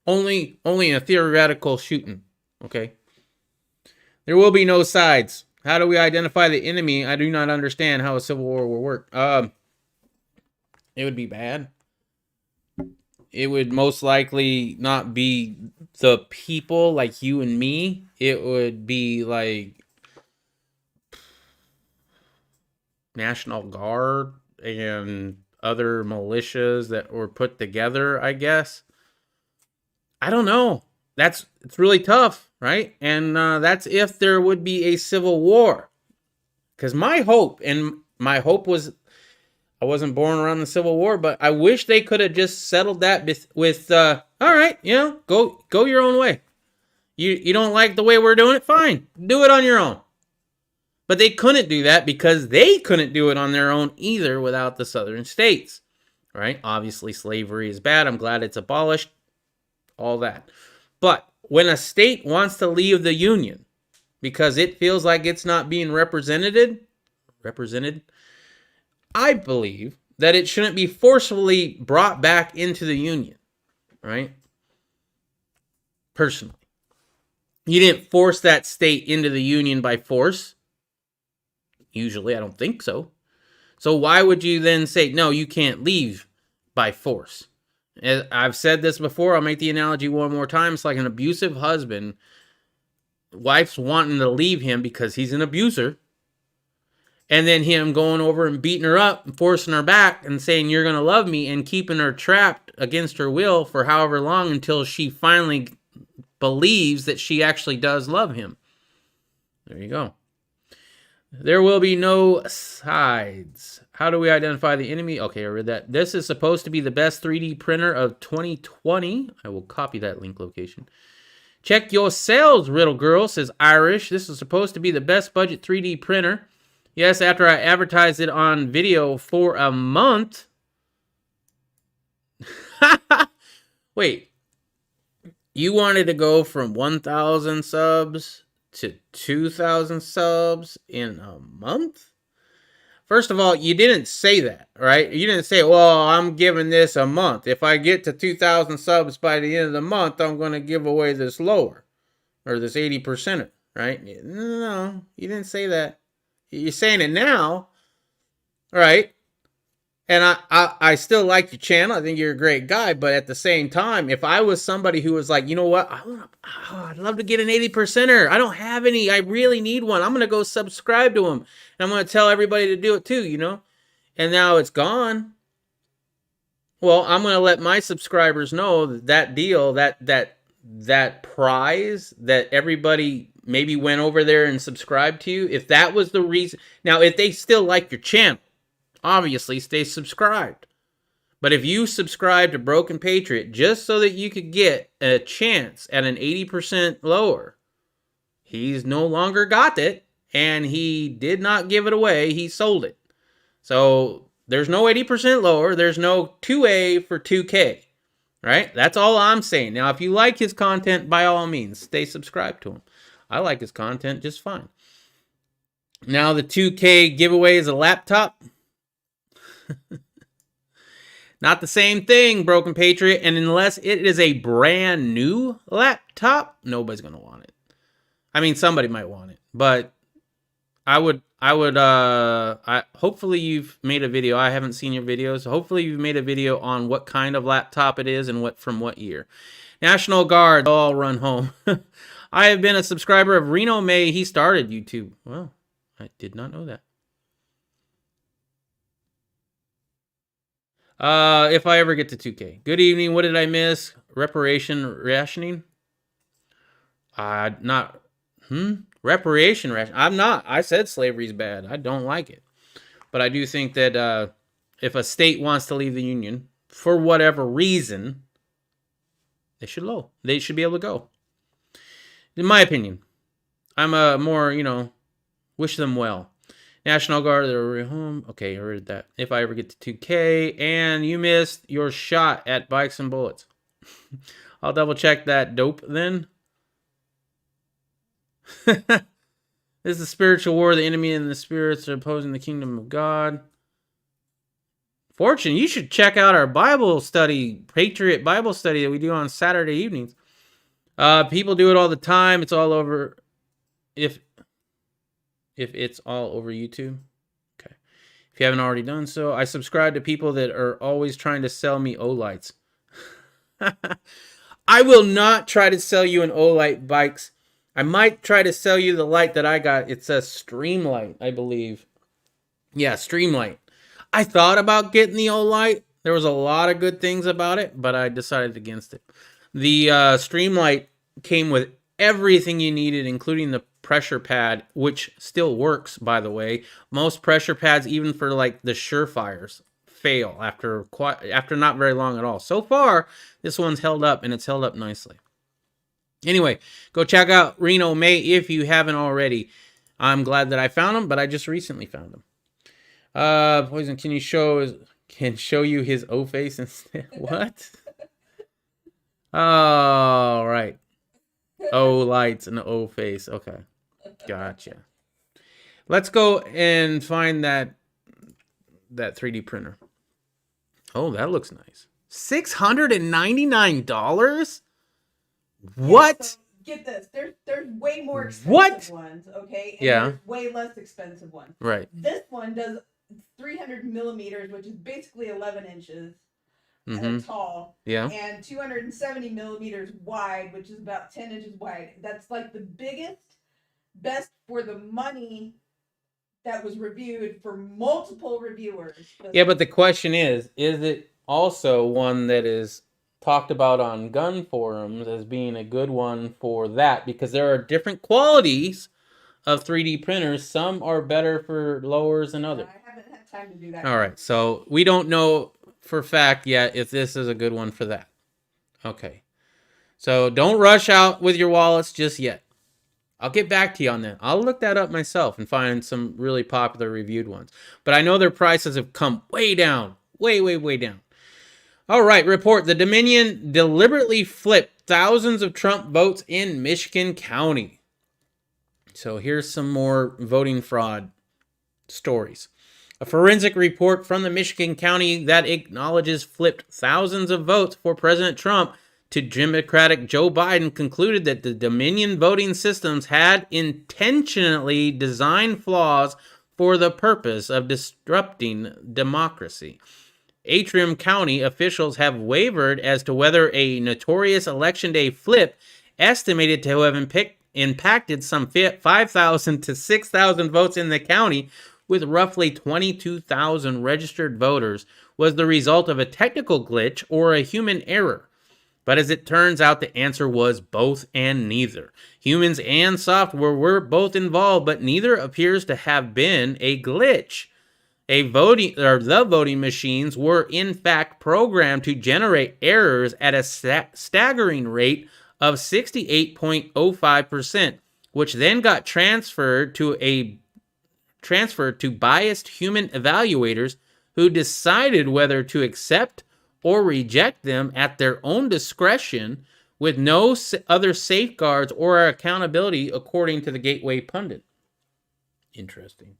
Only in a theoretical shooting, okay? There will be no sides. How do we identify the enemy? I do not understand how a civil war will work. It would be bad. It would most likely not be the people like you and me. It would be like National Guard and other militias that were put together, I guess. I don't know. It's really tough, right? And that's if there would be a civil war. Because my hope was, I wasn't born around the Civil War, but I wish they could have just settled that with all right, you know, go your own way. You don't like the way we're doing it? Fine. Do it on your own. But they couldn't do that because they couldn't do it on their own either without the southern states, right? Obviously, slavery is bad. I'm glad it's abolished. All that. But when a state wants to leave the union because it feels like it's not being represented, I believe that it shouldn't be forcefully brought back into the union, right? Personally. You didn't force that state into the union by force. Usually, I don't think so. So why would you then say, no, you can't leave by force? I've said this before. I'll make the analogy one more time. It's like an abusive husband. Wife's wanting to leave him because he's an abuser. And then him going over and beating her up and forcing her back and saying, you're going to love me, and keeping her trapped against her will for however long until she finally believes that she actually does love him. There you go. There will be no sides. How do we identify the enemy? Okay, I read that. This is supposed to be the best 3D printer of 2020. I will copy that link location. Check your sales, Riddle Girl, says Irish. This is supposed to be the best budget 3D printer. Yes, after I advertised it on video for a month. Wait. You wanted to go from 1,000 subs to 2,000 subs in a month? First of all, you didn't say that, right? You didn't say, well, I'm giving this a month. If I get to 2,000 subs by the end of the month, I'm going to give away this lower, or this 80%, right? No, you didn't say that. You're saying it now, right? And I still like your channel. I think you're a great guy. But at the same time, if I was somebody who was like, you know what? I'd love to get an 80%er. I don't have any. I really need one. I'm going to go subscribe to him. And I'm going to tell everybody to do it too, you know? And now it's gone. Well, I'm going to let my subscribers know that deal, that prize that everybody maybe went over there and subscribed to you, if that was the reason. Now, if they still like your channel, obviously stay subscribed. But if you subscribe to Broken Patriot just so that you could get a chance at an 80% lower, he's no longer got it, and he did not give it away. He sold it. So there's no 80% lower. There's no 2A for 2K. Right? That's all I'm saying. Now, if you like his content, by all means, stay subscribed to him. I like his content just fine. Now, the 2K giveaway is a laptop. Not the same thing, Broken Patriot. And unless it is a brand new laptop, nobody's going to want it. I mean, somebody might want it. But hopefully you've made a video. I haven't seen your videos. Hopefully you've made a video on what kind of laptop it is and from what year. National Guard, all run home. I have been a subscriber of Reno May. He started YouTube. Well, I did not know that. If I ever get to 2K. Good evening. What did I miss? Reparation rationing? Reparation ration. I'm not. I said slavery's bad. I don't like it. But I do think that if a state wants to leave the Union, for whatever reason, they should be able to go. In my opinion. I'm more, wish them well. National Guard, they're home. Okay, I heard that. If I ever get to 2K, and you missed your shot at Bikes and Bullets. I'll double check that dope then. This is the spiritual war. The enemy and the spirits are opposing the kingdom of God. Fortune, you should check out our Bible study, Patriot Bible study that we do on Saturday evenings. People do it all the time. It's all over. If it's all over YouTube. Okay. If you haven't already done so, I subscribe to people that are always trying to sell me Olights. I will not try to sell you an Olight Bikes. I might try to sell you the light that I got. It's a Streamlight, I believe. Yeah, Streamlight. I thought about getting the Olight. There was a lot of good things about it, but I decided against it. The Streamlight came with everything you needed, including the pressure pad, which still works, by the way. Most pressure pads, even for like the Surefires, fail after not very long at all. So far, this one's held up, and it's held up nicely. Anyway, go check out Reno May if you haven't already. I'm glad that I found him, but I just recently found him. Poison, can show you his O face instead? What? Oh, right. O lights and O face. Okay. Gotcha. Let's go and find that 3D printer. Oh, that looks nice. $699? What? So get this. There's way more expensive ones, okay? And there's way less expensive ones. Right. This one does 300 millimeters, which is basically 11 inches tall. Yeah. And 270 millimeters wide, which is about 10 inches wide. That's like the best for the money that was reviewed for multiple reviewers. Yeah, but the question is it also one that is talked about on gun forums as being a good one for that? Because there are different qualities of 3D printers. Some are better for lowers than others. I haven't had time to do that. All right, so we don't know for a fact yet if this is a good one for that. Okay, so don't rush out with your wallets just yet. I'll get back to you on that. I'll look that up myself and find some really popular reviewed ones. But I know their prices have come way down. Way, way, way down. All right, report. The Dominion deliberately flipped thousands of Trump votes in Michigan County. So here's some more voting fraud stories. A forensic report from the Michigan County that acknowledges flipped thousands of votes for President Trump to Democratic Joe Biden concluded that the Dominion voting systems had intentionally designed flaws for the purpose of disrupting democracy. Erethreum County officials have wavered as to whether a notorious Election Day flip estimated to have impacted some 5,000 to 6,000 votes in the county, with roughly 22,000 registered voters was the result of a technical glitch or a human error. But as it turns out, the answer was both and neither. Humans and software were both involved, but neither appears to have been a glitch. The voting machines were in fact programmed to generate errors at a staggering rate of 68.05%, which then got transferred to biased human evaluators who decided whether to accept or reject them at their own discretion with no other safeguards or accountability, according to the Gateway Pundit. Interesting.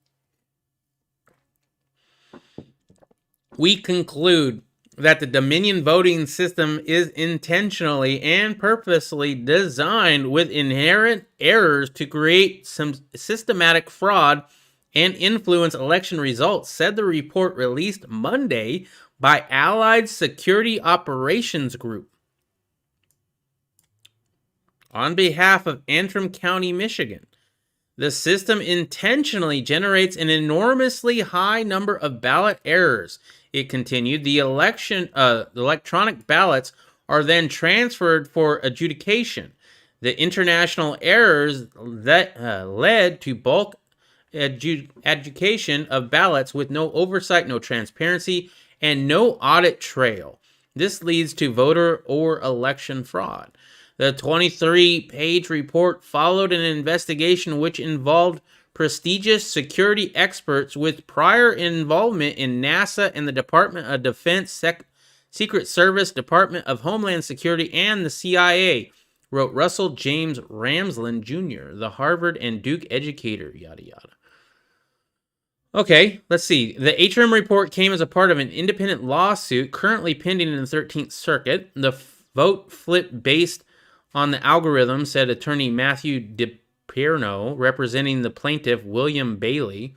We conclude that the Dominion voting system is intentionally and purposely designed with inherent errors to create some systematic fraud and influence election results, said the report released Monday by Allied Security Operations Group. On behalf of Antrim County, Michigan, the system intentionally generates an enormously high number of ballot errors. It continued, the electronic ballots are then transferred for adjudication. The international errors that led to bulk adjudication of ballots with no oversight, no transparency, and no audit trail. This leads to voter or election fraud. The 23-page report followed an investigation which involved prestigious security experts with prior involvement in NASA and the Department of Defense, Secret Service, Department of Homeland Security, and the CIA, wrote Russell James Ramsland Jr., the Harvard and Duke educator, yada yada. Okay, let's see. The Erethreum report came as a part of an independent lawsuit currently pending in the 13th Circuit. The vote flip based on the algorithm, said attorney Matthew DiPierno, representing the plaintiff William Bailey.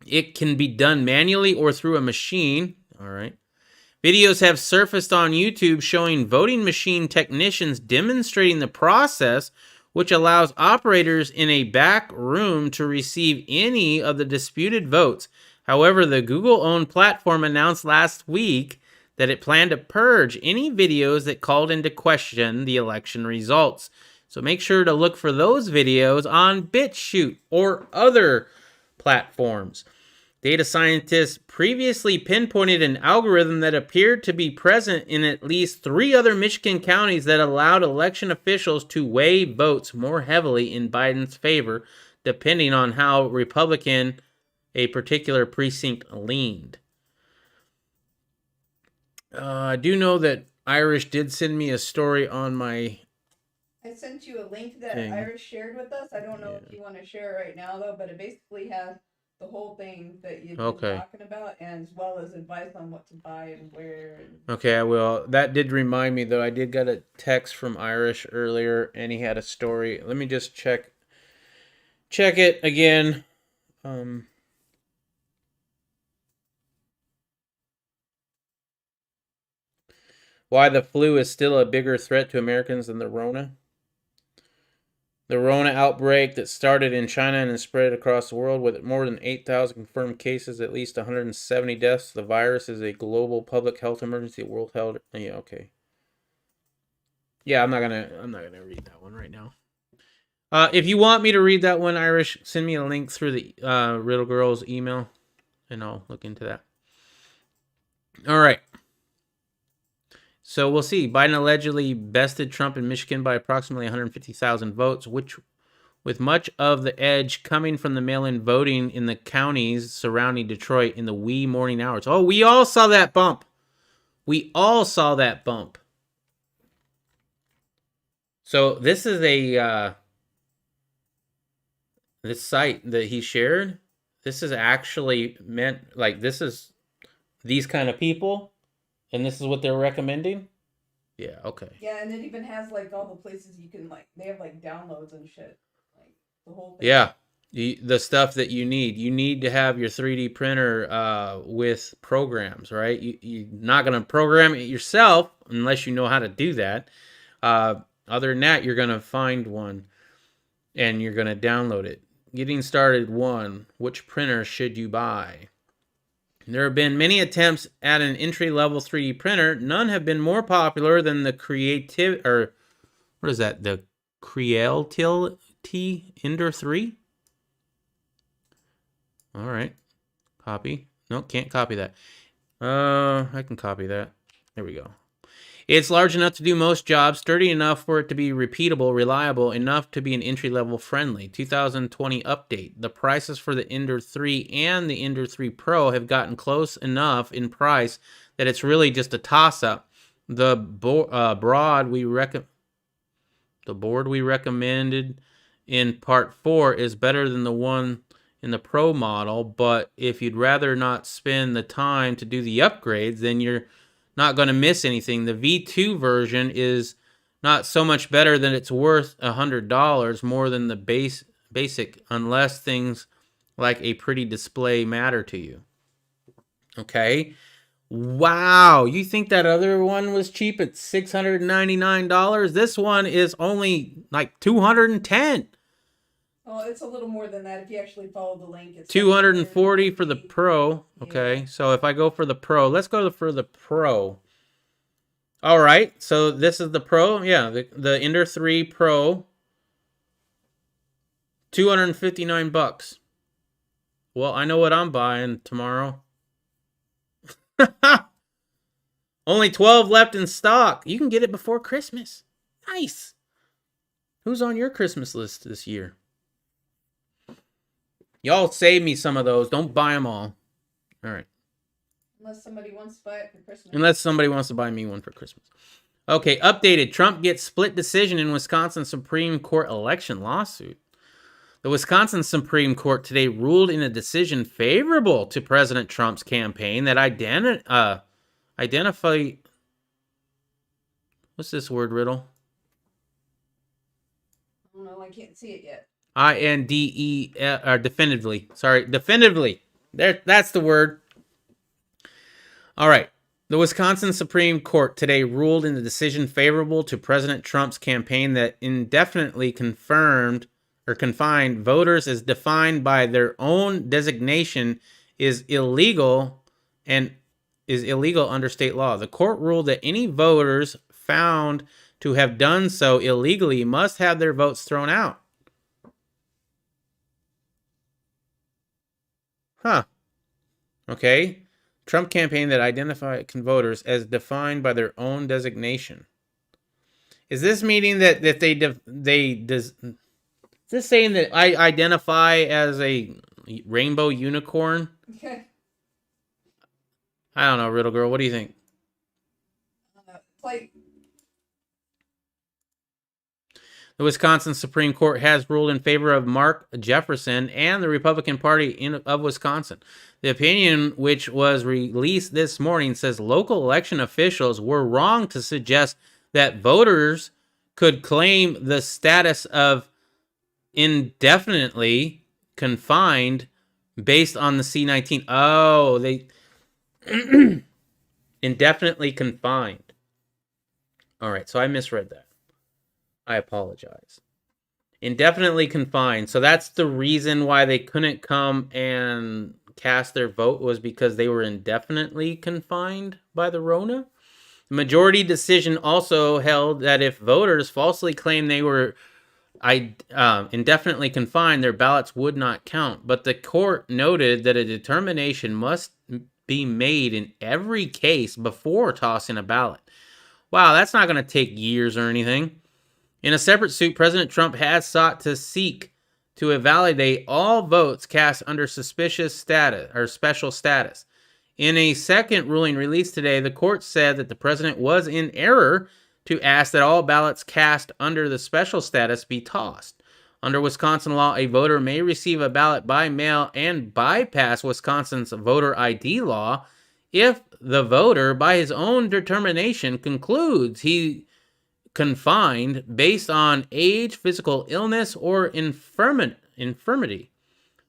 It can be done manually or through a machine. All right. Videos have surfaced on YouTube showing voting machine technicians demonstrating the process, which allows operators in a back room to receive any of the disputed votes. However, the Google-owned platform announced last week that it planned to purge any videos that called into question the election results. So make sure to look for those videos on BitChute or other platforms. Data scientists previously pinpointed an algorithm that appeared to be present in at least 3 other Michigan counties that allowed election officials to weigh votes more heavily in Biden's favor, depending on how Republican a particular precinct leaned. I do know that Irish did send me a story on my... I sent you a link that thing. Irish shared with us. I don't know if you want to share it right now, though, but it basically has the whole thing that you've been talking about, and as well as advice on what to buy and where. Okay, I will. That did remind me, though. I did get a text from Irish earlier, and he had a story. Let me just check it again. Why the flu is still a bigger threat to Americans than the Rona. The Rona outbreak that started in China and has spread across the world with more than 8,000 confirmed cases, at least 170 deaths. The virus is a global public health emergency. World Health. Yeah, okay. Yeah, I'm not gonna read that one right now. If you want me to read that one, Irish, send me a link through the Riddle Girl's email, and I'll look into that. All right. So we'll see. Biden allegedly bested Trump in Michigan by approximately 150,000 votes, which, with much of the edge coming from the mail-in voting in the counties surrounding Detroit in the wee morning hours. Oh, we all saw that bump. So this is this site that he shared. This is actually meant, like, this is these kind of people. And this is what they're recommending? Yeah, okay. Yeah, and it even has, like, all the places you can, like, they have, like, downloads and shit. Like, the whole thing. Yeah, the stuff that you need. You need to have your 3D printer with programs, right? You're not going to program it yourself unless you know how to do that. Other than that, you're going to find one and you're going to download it. Getting started, 1. Which printer should you buy? There have been many attempts at an entry-level 3D printer. None have been more popular than the what is that? The Creality Ender 3? All right. Copy. No, can't copy that. I can copy that. There we go. It's large enough to do most jobs, sturdy enough for it to be repeatable, reliable enough to be an entry-level friendly. 2020 update. The prices for the Ender 3 and the Ender 3 Pro have gotten close enough in price that it's really just a toss-up. The board we recommended in part 4 is better than the one in the Pro model, but if you'd rather not spend the time to do the upgrades, then you're not going to miss anything. The V2 version is not so much better than it's worth $100 more than the basic, unless things like a pretty display matter to you. Okay. Wow, you think that other one was cheap at $699? This one is only like $210. Oh, it's a little more than that if you actually follow the link. It's $240 for the Pro. Okay, so if I go for the Pro, let's go for the Pro. All right, so this is the Pro. Yeah, the Ender 3 Pro. $259. Well, I know what I'm buying tomorrow. Only 12 left in stock. You can get it before Christmas. Nice. Who's on your Christmas list this year? Y'all save me some of those. Don't buy them all. All right. Unless somebody wants to buy it for Christmas. Unless somebody wants to buy me one for Christmas. Okay, updated. Trump gets split decision in Wisconsin Supreme Court election lawsuit. The Wisconsin Supreme Court today ruled in a decision favorable to President Trump's campaign that identify... What's this word riddle? I don't know. I can't see it yet. Definitively. Sorry, definitively. There, that's the word. All right. The Wisconsin Supreme Court today ruled in the decision favorable to President Trump's campaign that indefinitely confined voters as defined by their own designation is illegal under state law. The court ruled that any voters found to have done so illegally must have their votes thrown out. Huh. Okay. Trump campaign that identified voters as defined by their own designation. Is this meaning that is this saying that I identify as a rainbow unicorn? Okay. I don't know, Riddle Girl. What do you think? Like. The Wisconsin Supreme Court has ruled in favor of Mark Jefferson and the Republican Party of Wisconsin. The opinion, which was released this morning, says local election officials were wrong to suggest that voters could claim the status of indefinitely confined based on the C-19. Oh, they indefinitely confined. All right, so I misread that. I apologize. Indefinitely confined. So that's the reason why they couldn't come and cast their vote, was because they were indefinitely confined by the Rona. The majority decision also held that if voters falsely claimed they were indefinitely confined, their ballots would not count. But the court noted that a determination must be made in every case before tossing a ballot. Wow, that's not going to take years or anything. In a separate suit, President Trump has sought to invalidate all votes cast under suspicious status or special status. In a second ruling released today, the court said that the president was in error to ask that all ballots cast under the special status be tossed. Under Wisconsin law, a voter may receive a ballot by mail and bypass Wisconsin's voter ID law if the voter, by his own determination, concludes he confined based on age, physical illness, or infirmity.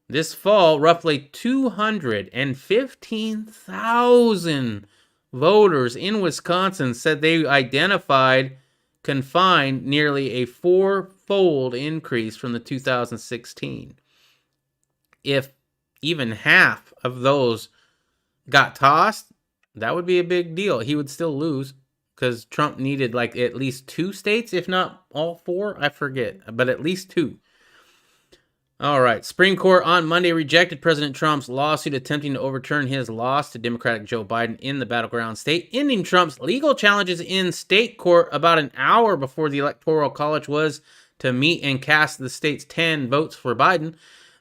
This fall, roughly 215,000 voters in Wisconsin said they identified confined, nearly a four-fold increase from the 2016. If even half of those got tossed, that would be a big deal. He would still lose because Trump needed like at least 2 states, if not all 4. I forget, but at least 2. All right. Supreme Court on Monday rejected President Trump's lawsuit attempting to overturn his loss to Democratic Joe Biden in the battleground state, ending Trump's legal challenges in state court about an hour before the Electoral College was to meet and cast the state's 10 votes for Biden.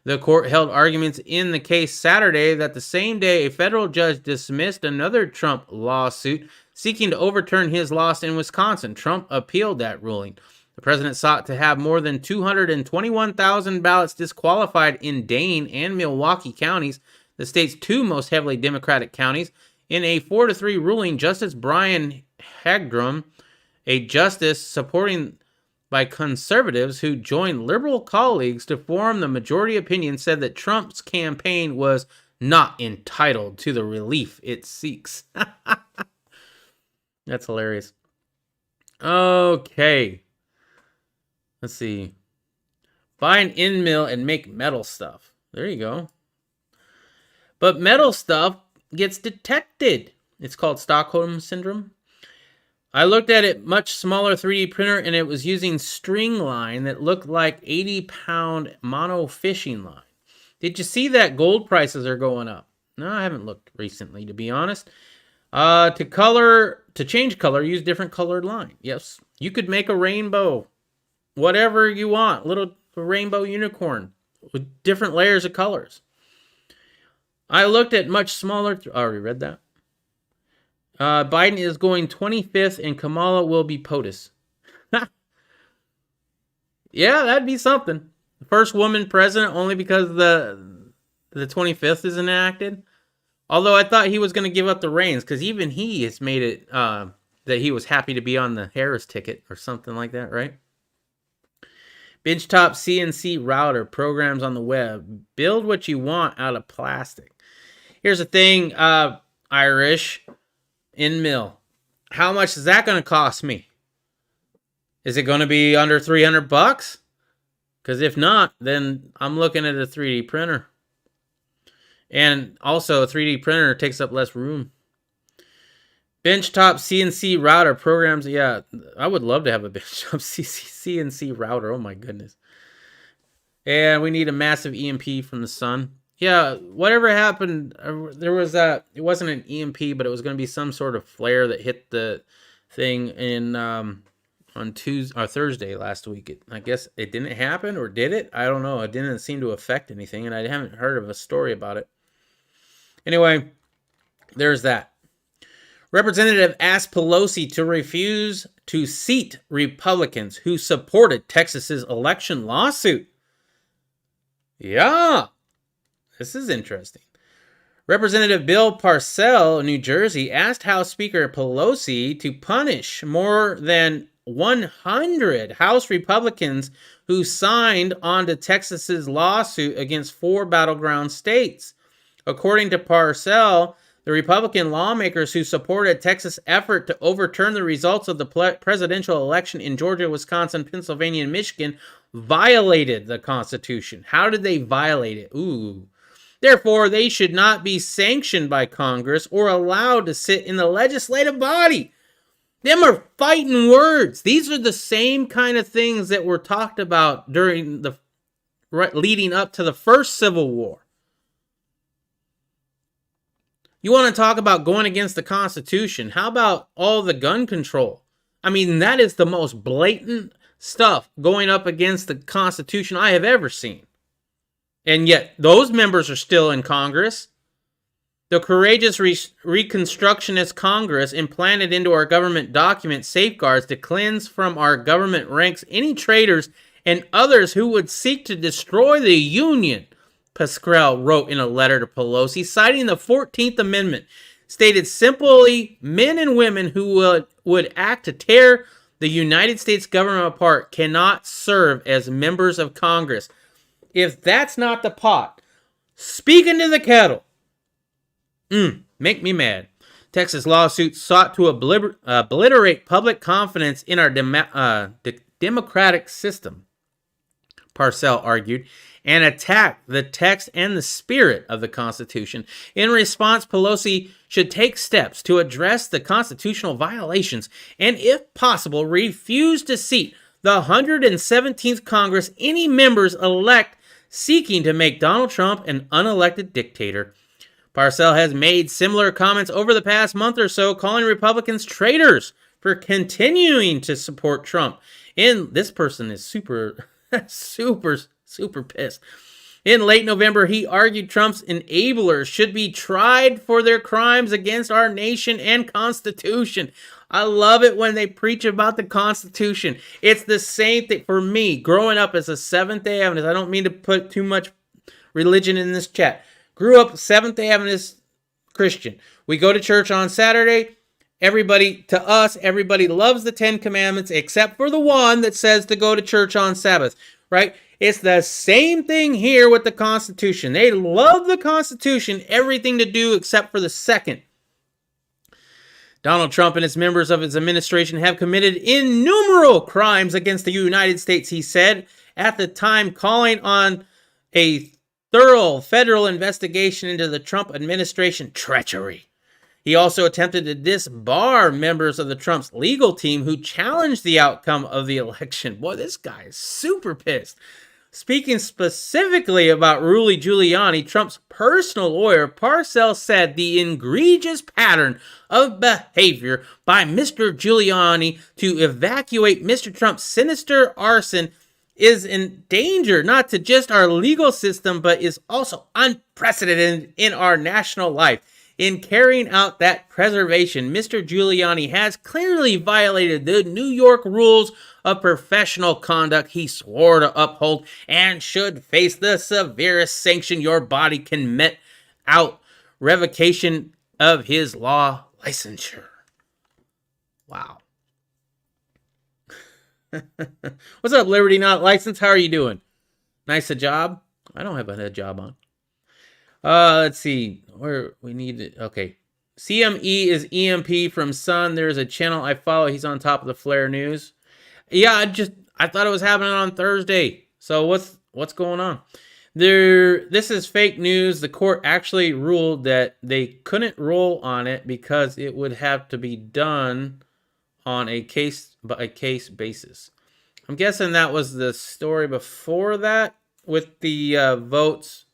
The court held arguments in the case Saturday. That the same day, a federal judge dismissed another Trump lawsuit seeking to overturn his loss in Wisconsin. Trump appealed that ruling. The president sought to have more than 221,000 ballots disqualified in Dane and Milwaukee counties, the state's 2 most heavily Democratic counties. In a 4-3 ruling, Justice Brian Hagdrum, a justice supporting by conservatives who joined liberal colleagues to form the majority opinion, said that Trump's campaign was not entitled to the relief it seeks. That's hilarious. Okay. Let's see. Buy an end mill and make metal stuff. There you go. But metal stuff gets detected. It's called Stockholm Syndrome. I looked at it, much smaller 3D printer, and it was using string line that looked like 80-pound mono fishing line. Did you see that gold prices are going up? No, I haven't looked recently, to be honest. To change color, use different colored line. Yes, you could make a rainbow. Whatever you want, little rainbow unicorn with different layers of colors. I looked at much smaller. I already read that. Biden is going 25th and Kamala will be POTUS. Yeah, that'd be something. The first woman president only because the 25th is enacted. Although I thought he was going to give up the reins because even he has made it that he was happy to be on the Harris ticket or something like that, right? Benchtop CNC router programs on the web. Build what you want out of plastic. Here's the thing, Irish end mill. How much is that going to cost me? Is it going to be under $300? Because if not, then I'm looking at a 3D printer. And also, a 3D printer takes up less room. Benchtop CNC router programs. Yeah, I would love to have a benchtop CNC router. Oh my goodness. And we need a massive EMP from the sun. Yeah, whatever happened, there was it wasn't an EMP, but it was going to be some sort of flare that hit the thing in on Tuesday or Thursday last week. I guess it didn't happen, or did it? I don't know. It didn't seem to affect anything, and I haven't heard of a story about it. Anyway, there's that. Representative asked Pelosi to refuse to seat Republicans who supported Texas's election lawsuit. Yeah, this is interesting. Representative Bill Parcell of New Jersey asked House Speaker Pelosi to punish more than 100 House Republicans who signed on to Texas's lawsuit against 4 battleground states. According to Parcell, the Republican lawmakers who supported Texas' effort to overturn the results of the presidential election in Georgia, Wisconsin, Pennsylvania, and Michigan violated the Constitution. How did they violate it? Ooh. Therefore, they should not be sanctioned by Congress or allowed to sit in the legislative body. Them are fighting words. These are the same kind of things that were talked about during the leading up to the first Civil War. You want to talk about going against the Constitution? How about all the gun control? I mean, that is the most blatant stuff going up against the Constitution I have ever seen. And yet, those members are still in Congress. The courageous Reconstructionist Congress implanted into our government document safeguards to cleanse from our government ranks any traitors and others who would seek to destroy the Union, Pascrell wrote in a letter to Pelosi, citing the 14th Amendment, stated simply, men and women who would act to tear the United States government apart cannot serve as members of Congress. If that's not the pot, speaking to the kettle, make me mad. Texas lawsuit sought to obliterate public confidence in our democratic system. Parcell argued, and attacked the text and the spirit of the Constitution. In response, Pelosi should take steps to address the constitutional violations and, if possible, refuse to seat the 117th Congress any members elect seeking to make Donald Trump an unelected dictator. Parcell has made similar comments over the past month or so, calling Republicans traitors for continuing to support Trump. And this person is super pissed. In late November, he argued Trump's enablers should be tried for their crimes against our nation and Constitution. I love it when they preach about the Constitution. It's the same thing for me. Growing up as a Seventh-day Adventist, I don't mean to put too much religion in this chat. Grew up Seventh-day Adventist Christian. We go to church on Saturday. Everybody loves the Ten Commandments except for the one that says to go to church on Sabbath, right? It's the same thing here with the Constitution. They love the Constitution, everything to do except for the second. Donald Trump and his members of his administration have committed innumerable crimes against the United States, he said, at the time calling on a thorough federal investigation into the Trump administration treachery. He also attempted to disbar members of the Trump's legal team who challenged the outcome of the election. Boy, this guy is super pissed. Speaking specifically about Rudy Giuliani, Trump's personal lawyer, Parcell said the egregious pattern of behavior by Mr. Giuliani to evacuate Mr. Trump's sinister arson is in danger, not to just our legal system, but is also unprecedented in our national life. In carrying out that preservation, Mr. Giuliani has clearly violated the New York rules of professional conduct he swore to uphold and should face the severest sanction your body can met out: revocation of his law licensure. Wow. What's up, Liberty Not Licensed? How are you doing? Nice a job? I don't have a job on. Let's see where we need it. Okay. CME is EMP from Sun. There's a channel I follow. He's on top of the Flare News. Yeah, I thought it was happening on Thursday. So what's going on? This is fake news. The court actually ruled that they couldn't rule on it because it would have to be done on a case by case basis. I'm guessing that was the story before that with the votes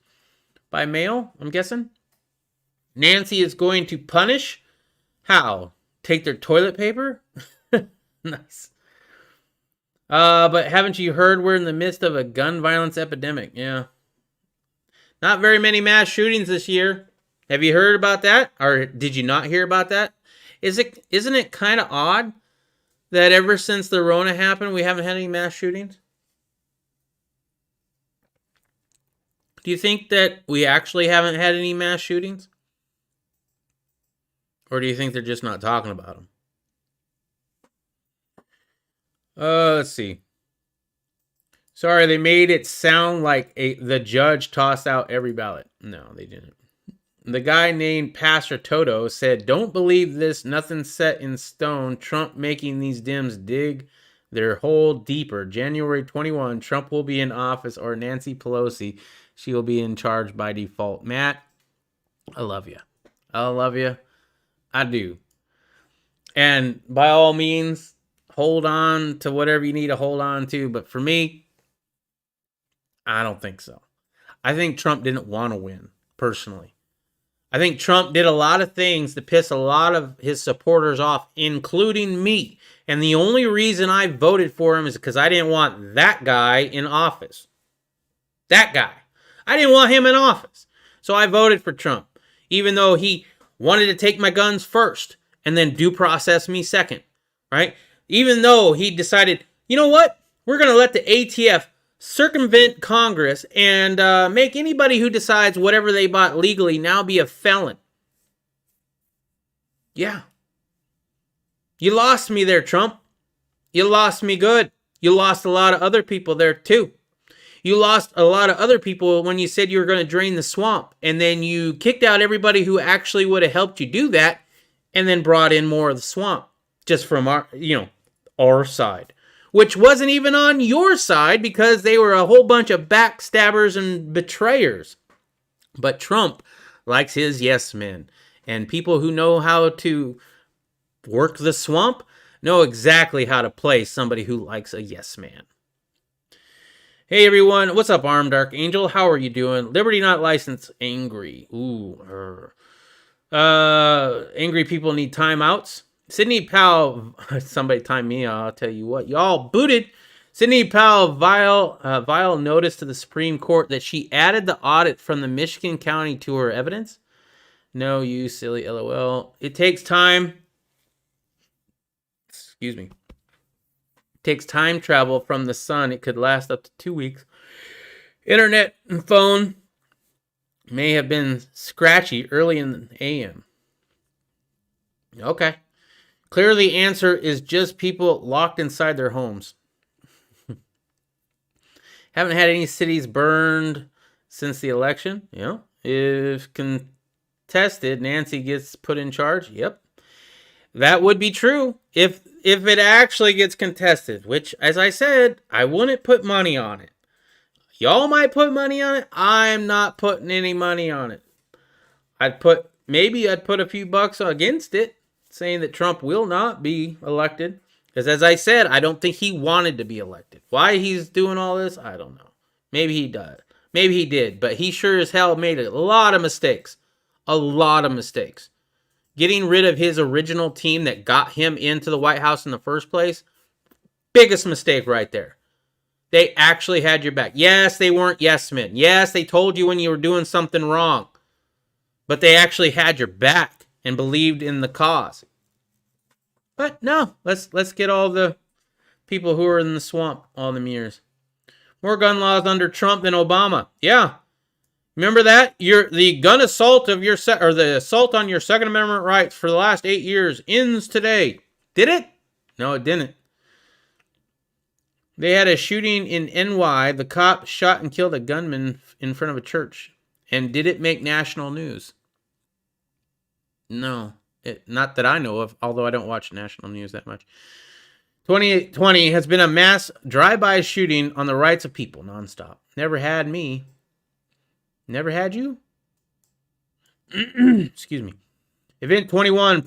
by mail, I'm guessing. Nancy is going to punish? How? Take their toilet paper? Nice. But haven't you heard we're in the midst of a gun violence epidemic? Yeah. Not very many mass shootings this year. Have you heard about that? Or did you not hear about that? Isn't it kind of odd that ever since the Rona happened, we haven't had any mass shootings? Do you think that we actually haven't had any mass shootings? Or do you think they're just not talking about them? Let's see. Sorry, they made it sound like the judge tossed out every ballot. No, they didn't. The guy named Pastor Toto said, "Don't believe this, nothing's set in stone. Trump making these Dems dig their hole deeper. January 21, Trump will be in office, or Nancy Pelosi, she will be in charge by default." Matt, I love you. I love you. I do. And by all means, hold on to whatever you need to hold on to. But for me, I don't think so. I think Trump didn't want to win, personally. I think Trump did a lot of things to piss a lot of his supporters off, including me. And the only reason I voted for him is because I didn't want that guy in office. That guy. I didn't want him in office. So I voted for Trump, even though he wanted to take my guns first and then due process me second, right? Even though he decided, you know what? We're going to let the ATF circumvent Congress and make anybody who decides whatever they bought legally now be a felon. Yeah. You lost me there, Trump. You lost me good. You lost a lot of other people there too. You lost a lot of other people when you said you were going to drain the swamp, and then you kicked out everybody who actually would have helped you do that, and then brought in more of the swamp just from our side. which wasn't even on your side because they were a whole bunch of backstabbers and betrayers. But Trump likes his yes men. And people who know how to work the swamp know exactly how to play somebody who likes a yes man. Hey everyone, what's up, Armed Archangel? How are you doing? Liberty not licensed, angry. Ooh, angry people need timeouts. Sidney Powell, somebody time me, I'll tell you what, y'all booted. Sidney Powell vile notice to the Supreme Court that she added the audit from the Michigan County to her evidence. No, you silly LOL. It takes time. Excuse me. Takes time travel from the sun. It could last up to 2 weeks. Internet and phone may have been scratchy early in the AM. Okay. Clearly, the answer is just people locked inside their homes. Haven't had any cities burned since the election. You know, if contested, Nancy gets put in charge. Yep. That would be true if it actually gets contested, which, as I said, I wouldn't put money on it. Y'all might put money on it. I'm not putting any money on it. I'd put a few bucks against it, saying that Trump will not be elected. Because as I said, I don't think he wanted to be elected. Why he's doing all this, I don't know. Maybe he does. Maybe he did. But he sure as hell made a lot of mistakes. A lot of mistakes. Getting rid of his original team that got him into the White House in the first place, biggest mistake right there. They actually had your back. Yes, they weren't yes men. Yes, they told you when you were doing something wrong. But they actually had your back and believed in the cause. But no, let's get all the people who are in the swamp, all the years. More gun laws under Trump than Obama. Yeah. Remember that? The gun assault of your the assault on your Second Amendment rights for the last 8 years ends today. Did it? No, it didn't. They had a shooting in NY. The cop shot and killed a gunman in front of a church. And did it make national news? No, not that I know of, although I don't watch national news that much. 2020 has been a mass drive-by shooting on the rights of people nonstop. Never had me. Never had you? Excuse me. Event 21,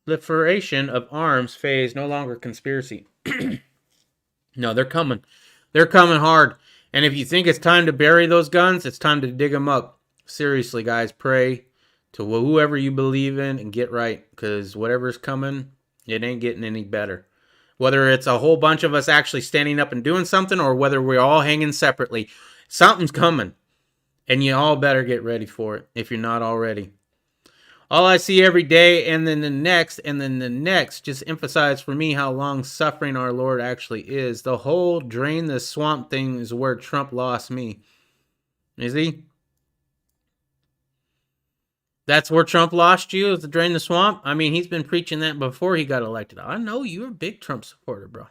proliferation of arms phase, no longer conspiracy. No, they're coming. They're coming hard. And if you think it's time to bury those guns, it's time to dig them up. Seriously, guys, pray to whoever you believe in and get right. Because whatever's coming, it ain't getting any better. Whether it's a whole bunch of us actually standing up and doing something or whether we're all hanging separately, something's coming. And you all better get ready for it if you're not already. All I see every day and then the next just emphasize for me how long suffering our Lord actually is. The whole drain the swamp thing is where Trump lost me. Is he? That's where Trump lost you, is to drain the swamp? I mean, he's been preaching that before he got elected. I know you're a big Trump supporter, bro.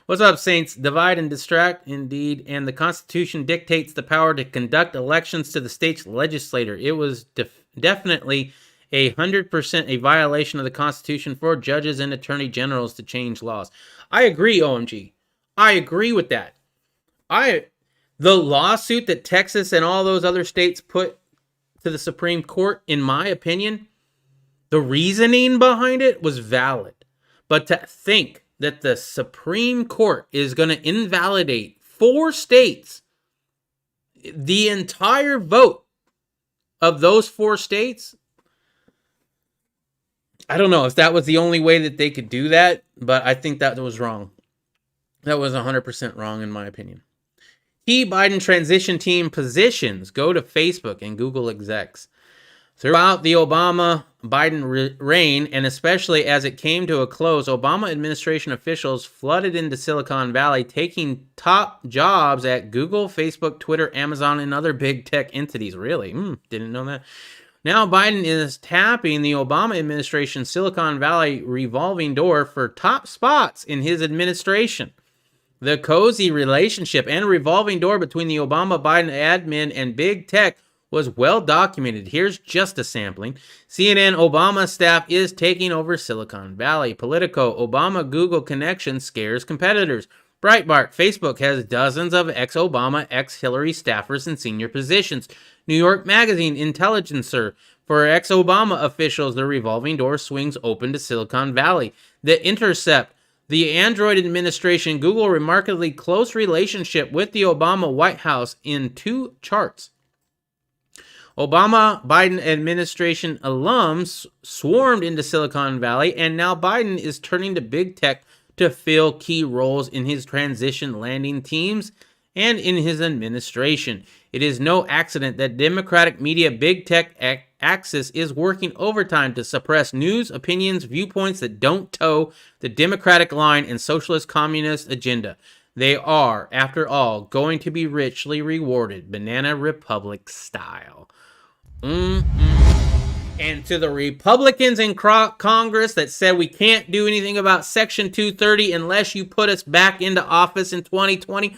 What's up, Saints? Divide and distract, indeed. And the Constitution dictates the power to conduct elections to the state's legislature. It was definitely 100% a violation of the Constitution for judges and attorney generals to change laws. I agree, OMG. I agree with that. The lawsuit that Texas and all those other states put to the Supreme Court, in my opinion, the reasoning behind it was valid. But to think that the Supreme Court is going to invalidate 4 states, the entire vote of those 4 states, I don't know if that was the only way that they could do that, but I think that was wrong. That was 100% wrong in my opinion. Key Biden transition team positions. Go to Facebook and Google execs. Throughout the Obama-Biden reign, and especially as it came to a close, Obama administration officials flooded into Silicon Valley, taking top jobs at Google, Facebook, Twitter, Amazon, and other big tech entities. Really? Didn't know that. Now Biden is tapping the Obama administration Silicon Valley revolving door for top spots in his administration. The cozy relationship and revolving door between the Obama-Biden admin and big tech was well documented. Here's just a sampling. CNN, Obama staff is taking over Silicon Valley. Politico, Obama Google connection scares competitors. Breitbart, Facebook has dozens of ex-Obama, ex-Hillary staffers in senior positions. New York Magazine, Intelligencer, for ex-Obama officials, the revolving door swings open to Silicon Valley. The Intercept, the Android administration, Google remarkably close relationship with the Obama White House in 2 charts. Obama-Biden administration alums swarmed into Silicon Valley, and now Biden is turning to big tech to fill key roles in his transition landing teams and in his administration. It is no accident that Democratic media big tech axis is working overtime to suppress news, opinions, viewpoints that don't toe the Democratic line and socialist communist agenda. They are, after all, going to be richly rewarded, Banana Republic style. And to the Republicans in Congress that said we can't do anything about Section 230 unless you put us back into office in 2020,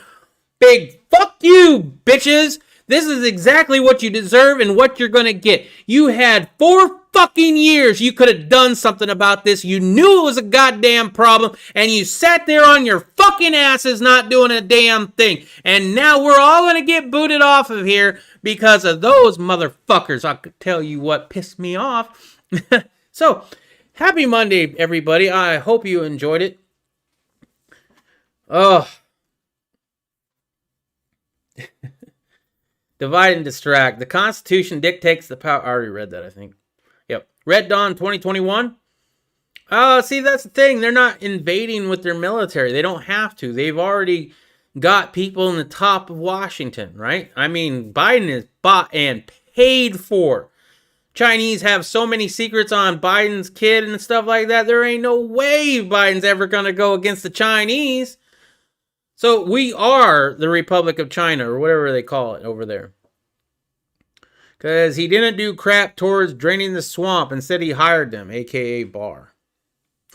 big fuck you, bitches. This is exactly what you deserve and what you're going to get. You had 4 fucking years. You could have done something about this. You knew it was a goddamn problem, and you sat there on your fucking asses not doing a damn thing. And now we're all going to get booted off of here because of those motherfuckers. I could tell you what pissed me off. So, happy Monday, everybody. I hope you enjoyed it. Oh. Divide and distract. The Constitution dictates the power. I already read that, I think. Yep. Red Dawn 2021. See, that's the thing. They're not invading with their military. They don't have to. They've already got people in the top of Washington, right? I mean, Biden is bought and paid for. Chinese have so many secrets on Biden's kid and stuff like that. There ain't no way Biden's ever going to go against the Chinese. So we are the Republic of China, or whatever they call it over there. Because he didn't do crap towards draining the swamp. Instead, he hired them, a.k.a. Barr.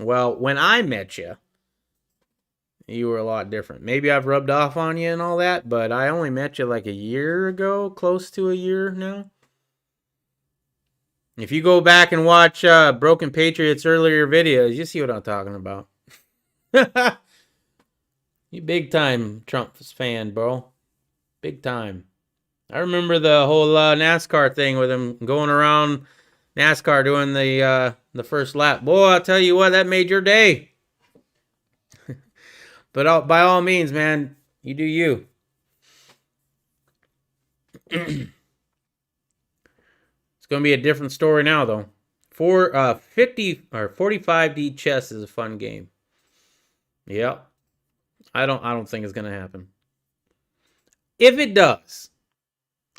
Well, when I met you, you were a lot different. Maybe I've rubbed off on you and all that, but I only met you like a year ago, close to a year now. If you go back and watch Broken Patriots' earlier videos, you see what I'm talking about. You big time Trump fan, bro. Big time. I remember the whole NASCAR thing with him going around NASCAR doing the first lap. Boy, I'll tell you what, that made your day. But by all means, man, you do you. It's going to be a different story now, though. 45D chess is a fun game. Yep. I don't think it's going to happen. If it does,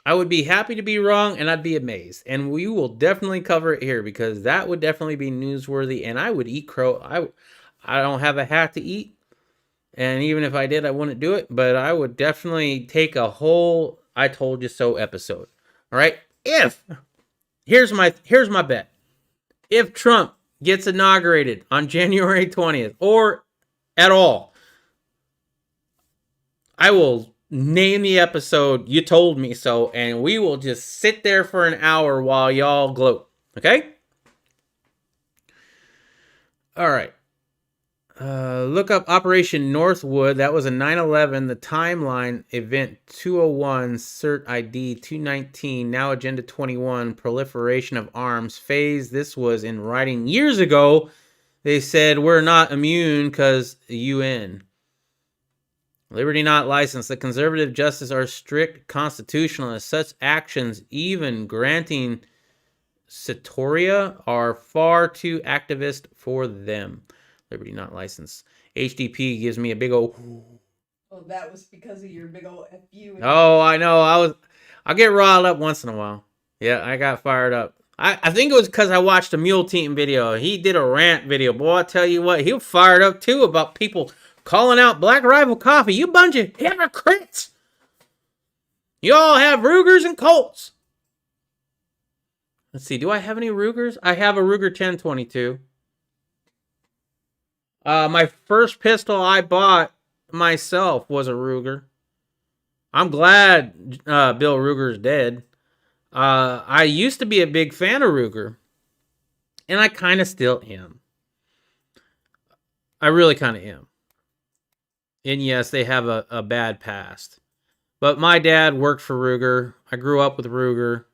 I would be happy to be wrong, and I'd be amazed. And we will definitely cover it here, because that would definitely be newsworthy, and I would eat crow. I don't have a hat to eat, and even if I did, I wouldn't do it, but I would definitely take a whole I told you so episode. All right? Here's my bet. If Trump gets inaugurated on January 20th, or at all, I will name the episode You Told Me So, and we will just sit there for an hour while y'all gloat. Okay? All right. Look up Operation Northwood. That was a 9/11. The timeline, event 201, cert ID 219, now agenda 21, proliferation of arms phase. This was in writing years ago. They said we're not immune because UN. Liberty not licensed. The conservative justices are strict constitutionalists. Such actions, even granting Satoria, are far too activist for them. Liberty not licensed. HDP gives me a big old... Oh, that was because of your big old FU. Oh, I know. I'll get riled up once in a while. Yeah, I got fired up. I think it was because I watched a Mule Team video. He did a rant video. Boy, I tell you what, he was fired up too about people calling out Black Rifle Coffee. You bunch of hypocrites. You all have Rugers and Colts. Let's see. Do I have any Rugers? I have a Ruger 1022. My first pistol I bought myself was a Ruger. I'm glad Bill Ruger's dead. I used to be a big fan of Ruger, and I kind of still am. I really kind of am. And yes, they have a bad past. But my dad worked for Ruger. I grew up with Ruger.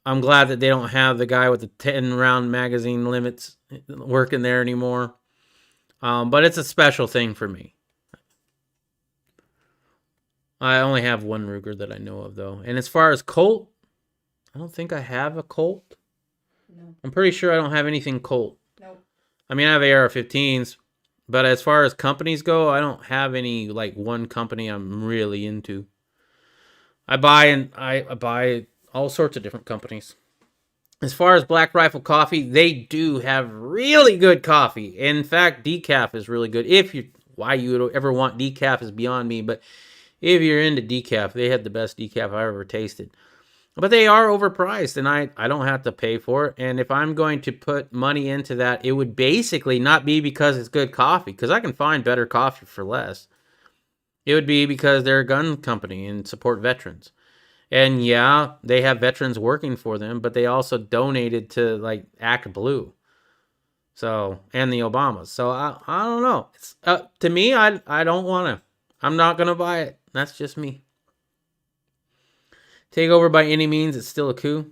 I'm glad that they don't have the guy with the 10-round magazine limits working there anymore. But it's a special thing for me. I only have one Ruger that I know of, though. And as far as Colt, I don't think I have a Colt. No. I'm pretty sure I don't have anything Colt. Nope. I mean, I have AR-15s. But as far as companies go, I don't have any, like, one company I'm really into. I buy all sorts of different companies. As far as Black Rifle Coffee, they do have really good coffee. In fact, decaf is really good. Why you would ever want decaf is beyond me, but if you're into decaf, they had the best decaf I ever tasted. But they are overpriced, and I don't have to pay for it. And if I'm going to put money into that, it would basically not be because it's good coffee, because I can find better coffee for less. It would be because they're a gun company and support veterans. And yeah, they have veterans working for them, but they also donated to, like, Act Blue. So, and the Obamas. So I don't know. It's to me, I don't want to. I'm not going to buy it. That's just me. Take over by any means, it's still a coup.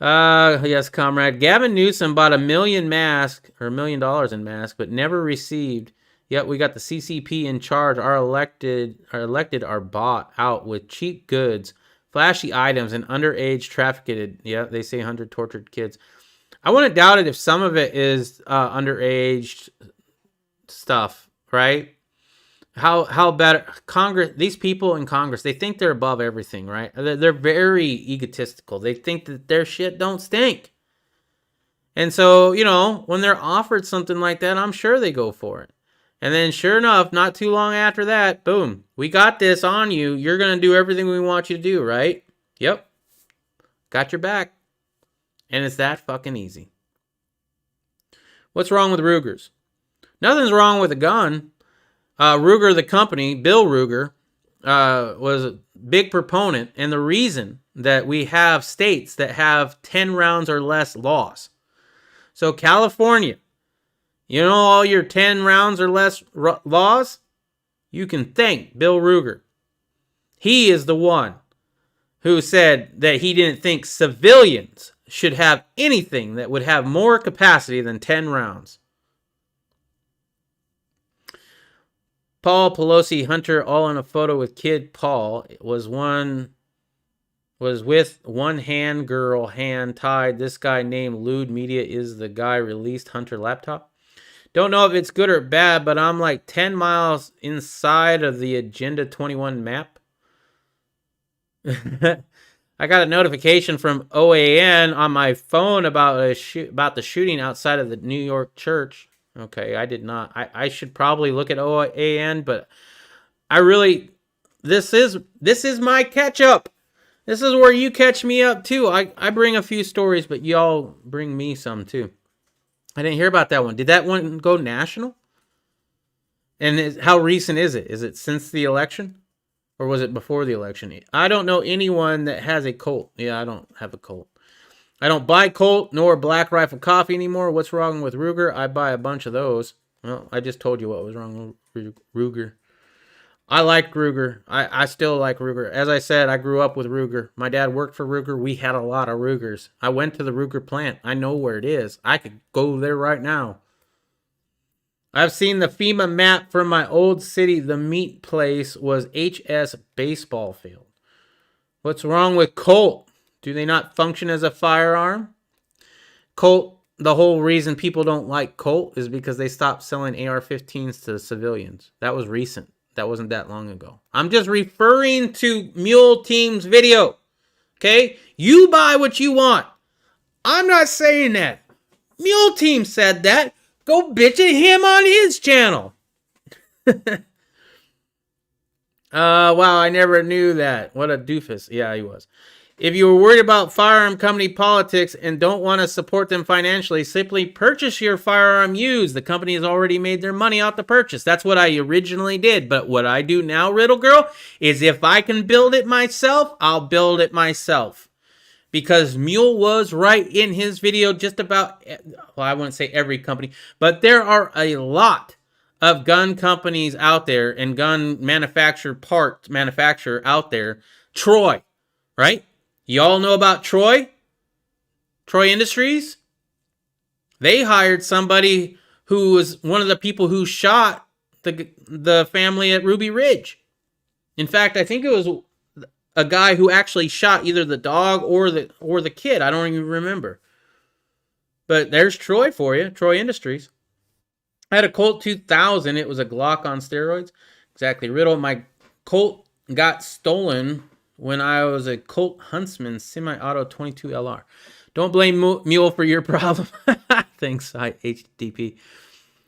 Yes, comrade. Gavin Newsom bought $1 million in masks, but never received. Yet we got the CCP in charge. Our elected are bought out with cheap goods, flashy items, and underage trafficked. Yeah, they say 100 tortured kids. I wouldn't doubt it if some of it is underage stuff, right? How better Congress? These people in Congress, they think they're above everything, right? They're very egotistical. They think that their shit don't stink, and so when they're offered something like that, I'm sure they go for it. And then, sure enough, not too long after that, boom, we got this on you. You're gonna do everything we want you to do, right? Yep, got your back, and it's that fucking easy. What's wrong with Rugers? Nothing's wrong with a gun. Ruger, the company, Bill Ruger, was a big proponent, and the reason that we have states that have 10 rounds or less laws. So California, all your 10 rounds or less laws? You can thank Bill Ruger. He is the one who said that he didn't think civilians should have anything that would have more capacity than 10 rounds. Paul Pelosi Hunter, all in a photo with kid Paul, was with one hand tied. This guy named Lewd Media is the guy released Hunter laptop. Don't know if it's good or bad, but I'm like 10 miles inside of the Agenda 21 map. I got a notification from OAN on my phone about the shooting outside of the New York church. Okay, I did not. I should probably look at OAN, but this is my catch up. This is where you catch me up too. I bring a few stories, but y'all bring me some too. I didn't hear about that one. Did that one go national? And how recent is it? Is it since the election? Or was it before the election? I don't know anyone that has a Colt. Yeah, I don't have a Colt. I don't buy Colt nor Black Rifle Coffee anymore. What's wrong with Ruger? I buy a bunch of those. Well, I just told you what was wrong with Ruger. I like Ruger. I still like Ruger. As I said, I grew up with Ruger. My dad worked for Ruger. We had a lot of Rugers. I went to the Ruger plant. I know where it is. I could go there right now. I've seen the FEMA map from my old city. The meat place was HS baseball field. What's wrong with Colt? Do they not function as a firearm? Colt, the whole reason people don't like Colt is because they stopped selling AR-15s to civilians. That was recent. That wasn't that long ago. I'm just referring to Mule Team's video. Okay? You buy what you want. I'm not saying that. Mule Team said that. Go bitch at him on his channel. Wow, I never knew that. What a doofus. Yeah, he was. If you were worried about firearm company politics and don't want to support them financially, simply purchase your firearm used. The company has already made their money off the purchase. That's what I originally did. But what I do now, Riddle Girl, is if I can build it myself, I'll build it myself. Because Mule was right in his video just about, well, I wouldn't say every company, but there are a lot of gun companies out there and gun manufacturer out there. Troy, right? Y'all know about Troy Industries? They hired somebody who was one of the people who shot the family at Ruby Ridge. In fact, I think it was a guy who actually shot either the dog or the kid. I don't even remember. But there's Troy for you, Troy Industries. I had a Colt 2000. It was a Glock on steroids. Exactly, Riddle. My Colt got stolen when I was a Colt Huntsman semi-auto 22 LR. Don't blame Mule for your problem. Thanks, HTTP.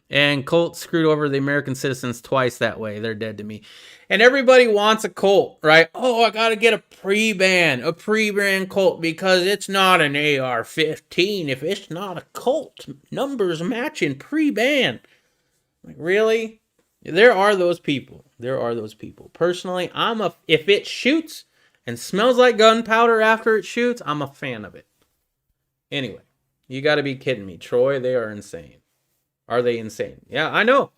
And Colt screwed over the American citizens twice that way. They're dead to me. And everybody wants a Colt, right? Oh, I got to get a pre-ban Colt because it's not an AR-15 if it's not a Colt. Numbers matching pre-ban. Like, really? There are those people. Personally, if it shoots and smells like gunpowder after it shoots, I'm a fan of it. Anyway, you got to be kidding me. Troy, they are insane. Are they insane? Yeah, I know.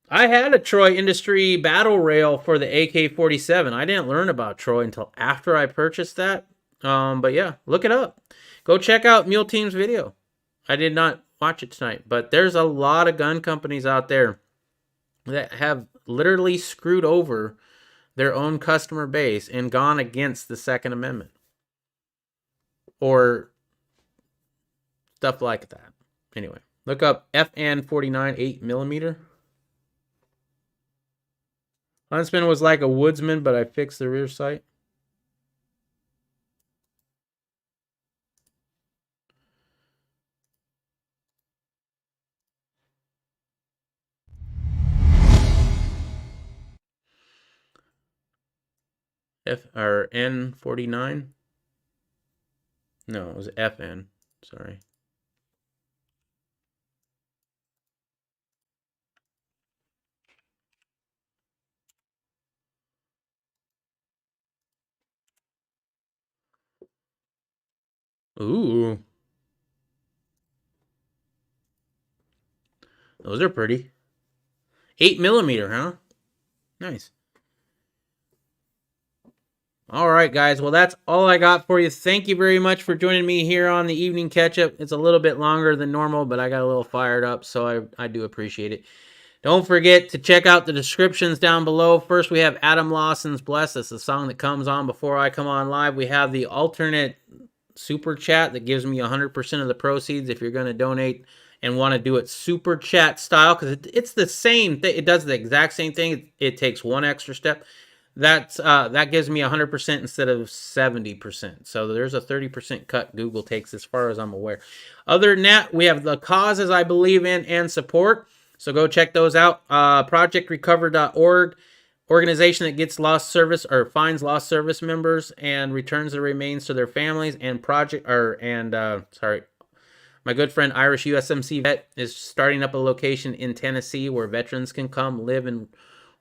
I had a Troy Industry battle rail for the AK-47. I didn't learn about Troy until after I purchased that. But yeah, look it up. Go check out Mule Team's video. I did not watch it tonight, but there's a lot of gun companies out there that have literally screwed over their own customer base and gone against the Second Amendment. Or stuff like that. Anyway, look up FN49 8mm. Huntsman was like a woodsman, but I fixed the rear sight. N49? No, it was FN. Sorry. Ooh. Those are pretty. 8mm, huh? Nice. All right, guys. Well, that's all I got for you. Thank you very much for joining me here on the evening catch-up. It's a little bit longer than normal, but I got a little fired up, so I do appreciate it. Don't forget to check out the descriptions down below. First, we have Adam Lawson's Bless. That's the song that comes on before I come on live. We have the alternate super chat that gives me 100% of the proceeds if you're going to donate and want to do it super chat style, because it's the same thing. It does the exact same thing. It takes one extra step. That gives me 100% instead of 70%. So there's a 30% cut Google takes as far as I'm aware. Other than that, we have the causes I believe in and support. So go check those out. ProjectRecover.org, organization that gets lost service or finds lost service members and returns the remains to their families. And my good friend Irish USMC Vet is starting up a location in Tennessee where veterans can come live and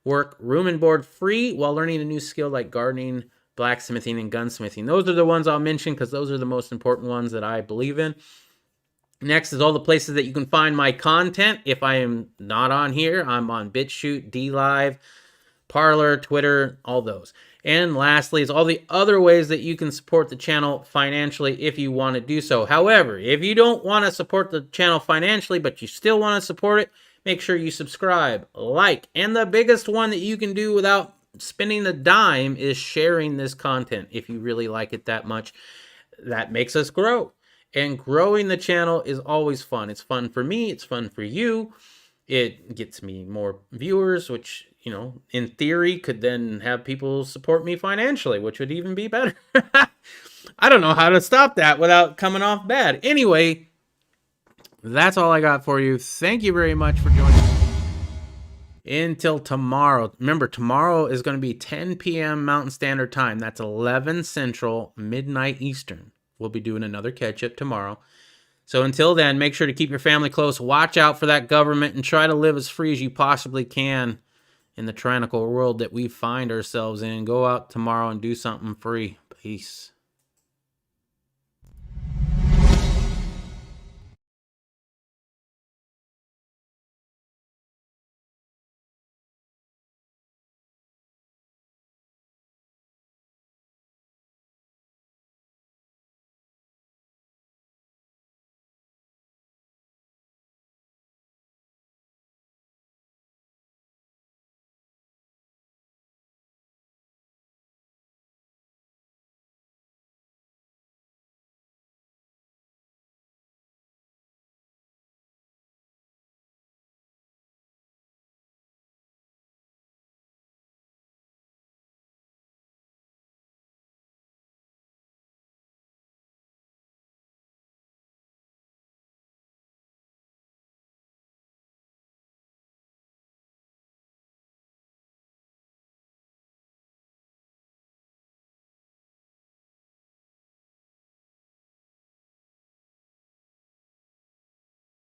work room and board free while learning a new skill like gardening, blacksmithing, and gunsmithing. Those are the ones I'll mention because those are the most important ones that I believe in. Next is all the places that you can find my content. If I am not on here, I'm on BitChute, DLive, Parler, Twitter, all those. And lastly is all the other ways that you can support the channel financially if you want to do so. However, if you don't want to support the channel financially, but you still want to support it, make sure you subscribe, like, and the biggest one that you can do without spending a dime is sharing this content if you really like it that much. That makes us grow. And growing the channel is always fun. It's fun for me. It's fun for you. It gets me more viewers, which, you know, in theory could then have people support me financially, which would even be better. I don't know how to stop that without coming off bad. Anyway, that's all I got for you. Thank you very much for joining. until tomorrow. Remember, tomorrow is going to be 10 p.m. Mountain Standard Time. That's 11 Central, midnight Eastern. We'll be doing another catch-up tomorrow. So until then, make sure to keep your family close. Watch out for that government and try to live as free as you possibly can in the tyrannical world that we find ourselves in. Go out tomorrow and do something free. Peace.